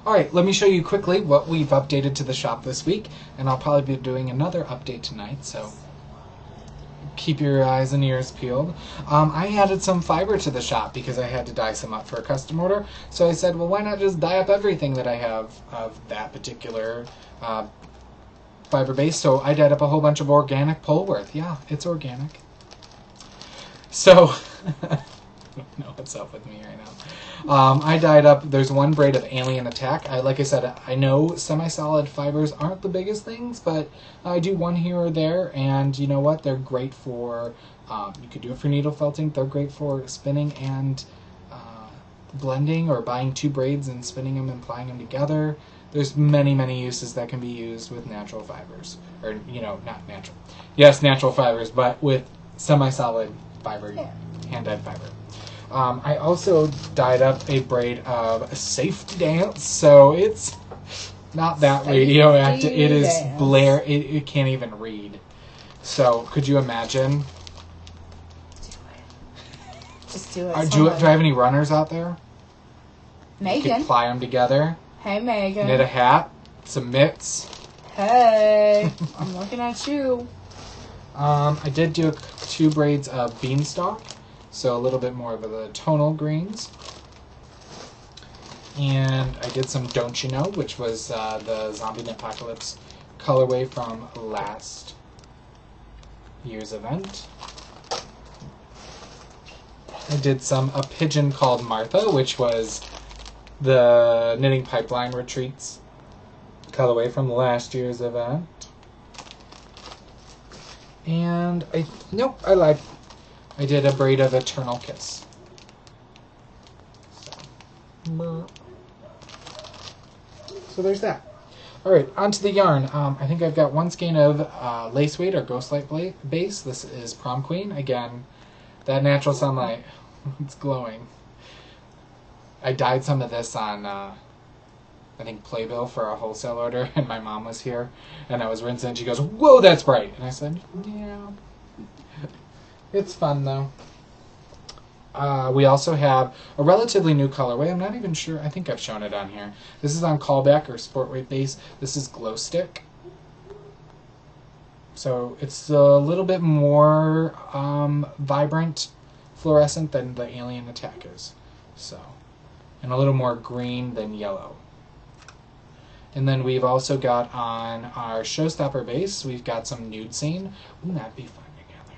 All right, let me show you quickly what we've updated to the shop this week, and I'll probably be doing another update tonight, so keep your eyes and ears peeled. I added some fiber to the shop because I had to dye some up for a custom order, so I said, well, why not just dye up everything that I have of that particular fiber base? So I dyed up a whole bunch of organic Polworth. Yeah, it's organic. So, I don't know what's up with me right now. I dyed up, there's one braid of Alien Attack. Like I said, I know semi-solid fibers aren't the biggest things, but I do one here or there, and you know what? They're great for, you could do it for needle felting. They're great for spinning and blending, or buying two braids and spinning them and plying them together. There's many, many uses that can be used with natural fibers. Or, not natural. Yes, natural fibers, but with semi-solid fiber, hand-dyed fiber. I also dyed up a braid of Safety Dance, so it's not that radioactive. It is Blair. It can't even read. So, could you imagine? Do it. Just do it. Do I have any runners out there? Megan. You could ply them together. Hey, Megan. Knit a hat, some mitts. Hey, I'm looking at you. I did do 2 braids of Beanstalk. So a little bit more of the tonal greens. And I did some Don't You Know, which was the Zombie Knit-Apocalypse colorway from last year's event. I did a pigeon called Martha, which was the Knitting Pipeline Retreats colorway from last year's event. And I lied. I did a braid of Eternal Kiss. So there's that. Alright, onto the yarn. I think I've got 1 skein of Lace Weight or Ghostlight base. This is Prom Queen. Again, that natural sunlight, it's glowing. I dyed some of this on, I think, Playbill for a wholesale order, and my mom was here, and I was rinsing, and she goes, "Whoa, that's bright!" And I said, yeah. It's fun, though. We also have a relatively new colorway. I'm not even sure. I think I've shown it on here. This is on Callback or Sport Weight base. This is Glow Stick. So it's a little bit more vibrant, fluorescent than the Alien Attack is. So, and a little more green than yellow. And then we've also got on our Showstopper base, we've got some Nude Scene. Wouldn't that be fun together?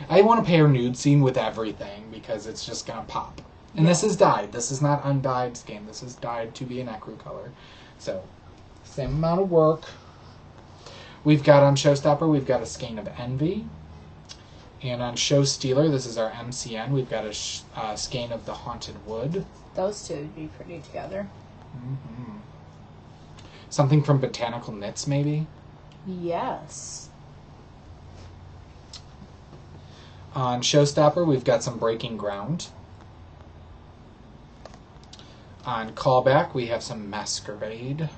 I want to pair Nude Scene with everything because it's just going to pop. And this is dyed. This is not undyed skin. This is dyed to be an ecru color. So, same amount of work. We've got on Showstopper, we've got a Skein of Envy. And on Show Stealer, this is our MCN, we've got a Skein of the Haunted Wood. Those two would be pretty together. Mm-hmm. Something from Botanical Knits, maybe? Yes. On Showstopper, we've got some Breaking Ground. On Callback, we have some Masquerade.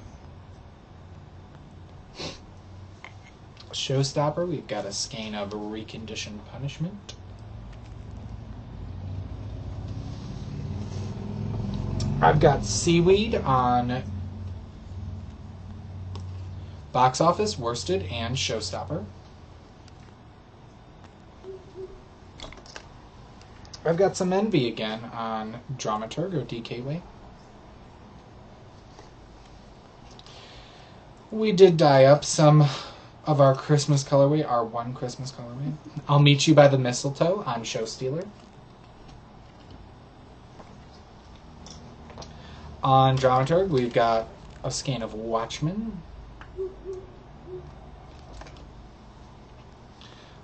Showstopper, we've got a Skein of Reconditioned Punishment. I've got Seaweed on Box Office, Worsted, and Showstopper. I've got some Envy again on Dramaturg or DKWay. We did dye up some of our Christmas colorway, our one Christmas colorway. I'll Meet You by the Mistletoe on Show Stealer. On Dramaturg, we've got a Skein of Watchmen.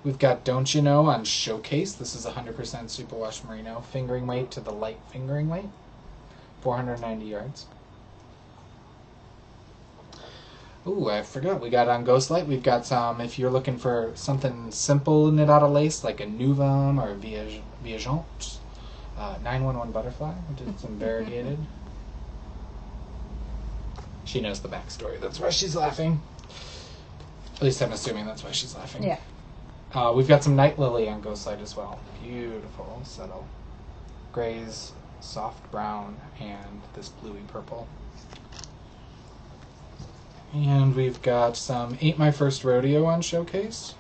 We've got Don't You Know on Showcase. This is 100% Superwash Merino. Fingering weight to the light fingering weight. 490 yards. Ooh, I forgot. We got on Ghostlight. We've got some, if you're looking for something simple knit out of lace, like a Nouveau or a Viagent. 911 Butterfly. We did some variegated. She knows the backstory. That's why she's laughing. At least I'm assuming that's why she's laughing. Yeah. We've got some Night Lily on Ghostlight as well. Beautiful, subtle grays, soft brown, and this bluey purple. And we've got some Ain't My First Rodeo on Showcase.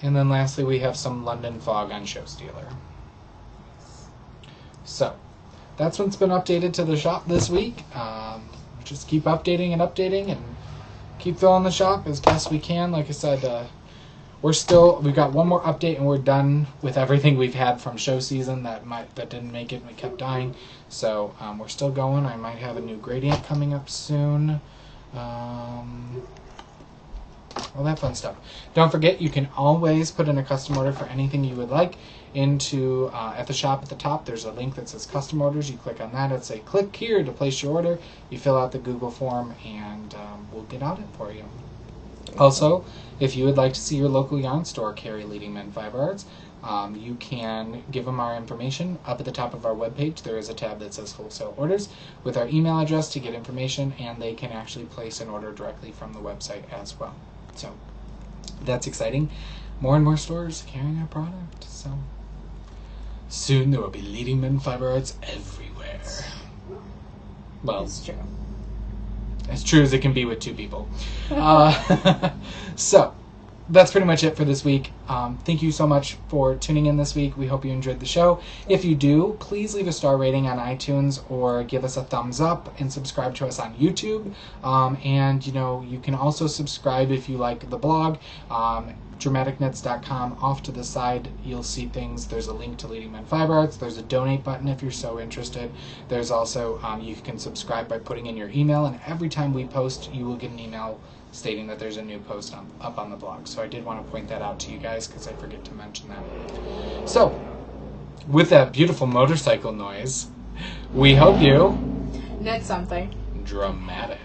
And then lastly, we have some London Fog on Show Stealer. So, that's what's been updated to the shop this week. Just keep updating and keep filling the shop as best we can. Like I said, we've got one more update and we're done with everything we've had from show season that didn't make it and we kept dying. So we're still going. I might have a new gradient coming up soon. All that fun stuff. Don't forget, you can always put in a custom order for anything you would like into at the shop at the top. There's a link that says custom orders. You click on that. It'll say click here to place your order. You fill out the Google form and we'll get on it for you. Also, if you would like to see your local yarn store carry Leading Men Fiber Arts, you can give them our information. Up at the top of our webpage, there is a tab that says Wholesale Orders with our email address to get information, and they can actually place an order directly from the website as well. So, that's exciting. More and more stores carrying our product. So, soon there will be Leading Men Fiber Arts everywhere. Well, It's true. as true as it can be with two people. So, that's pretty much it for this week. Thank you so much for tuning in this week. We hope you enjoyed the show. If you do, please leave a star rating on iTunes or give us a thumbs up and subscribe to us on YouTube. And, you can also subscribe if you like the blog. DramaticKnits.com. Off to the side, you'll see things. There's a link to Leading Men Fiber Arts. There's a donate button if you're so interested. There's also, you can subscribe by putting in your email, and every time we post, you will get an email stating that there's a new post up on the blog. So I did want to point that out to you guys because I forget to mention that. So, with that beautiful motorcycle noise, we hope you Knit something. dramatic.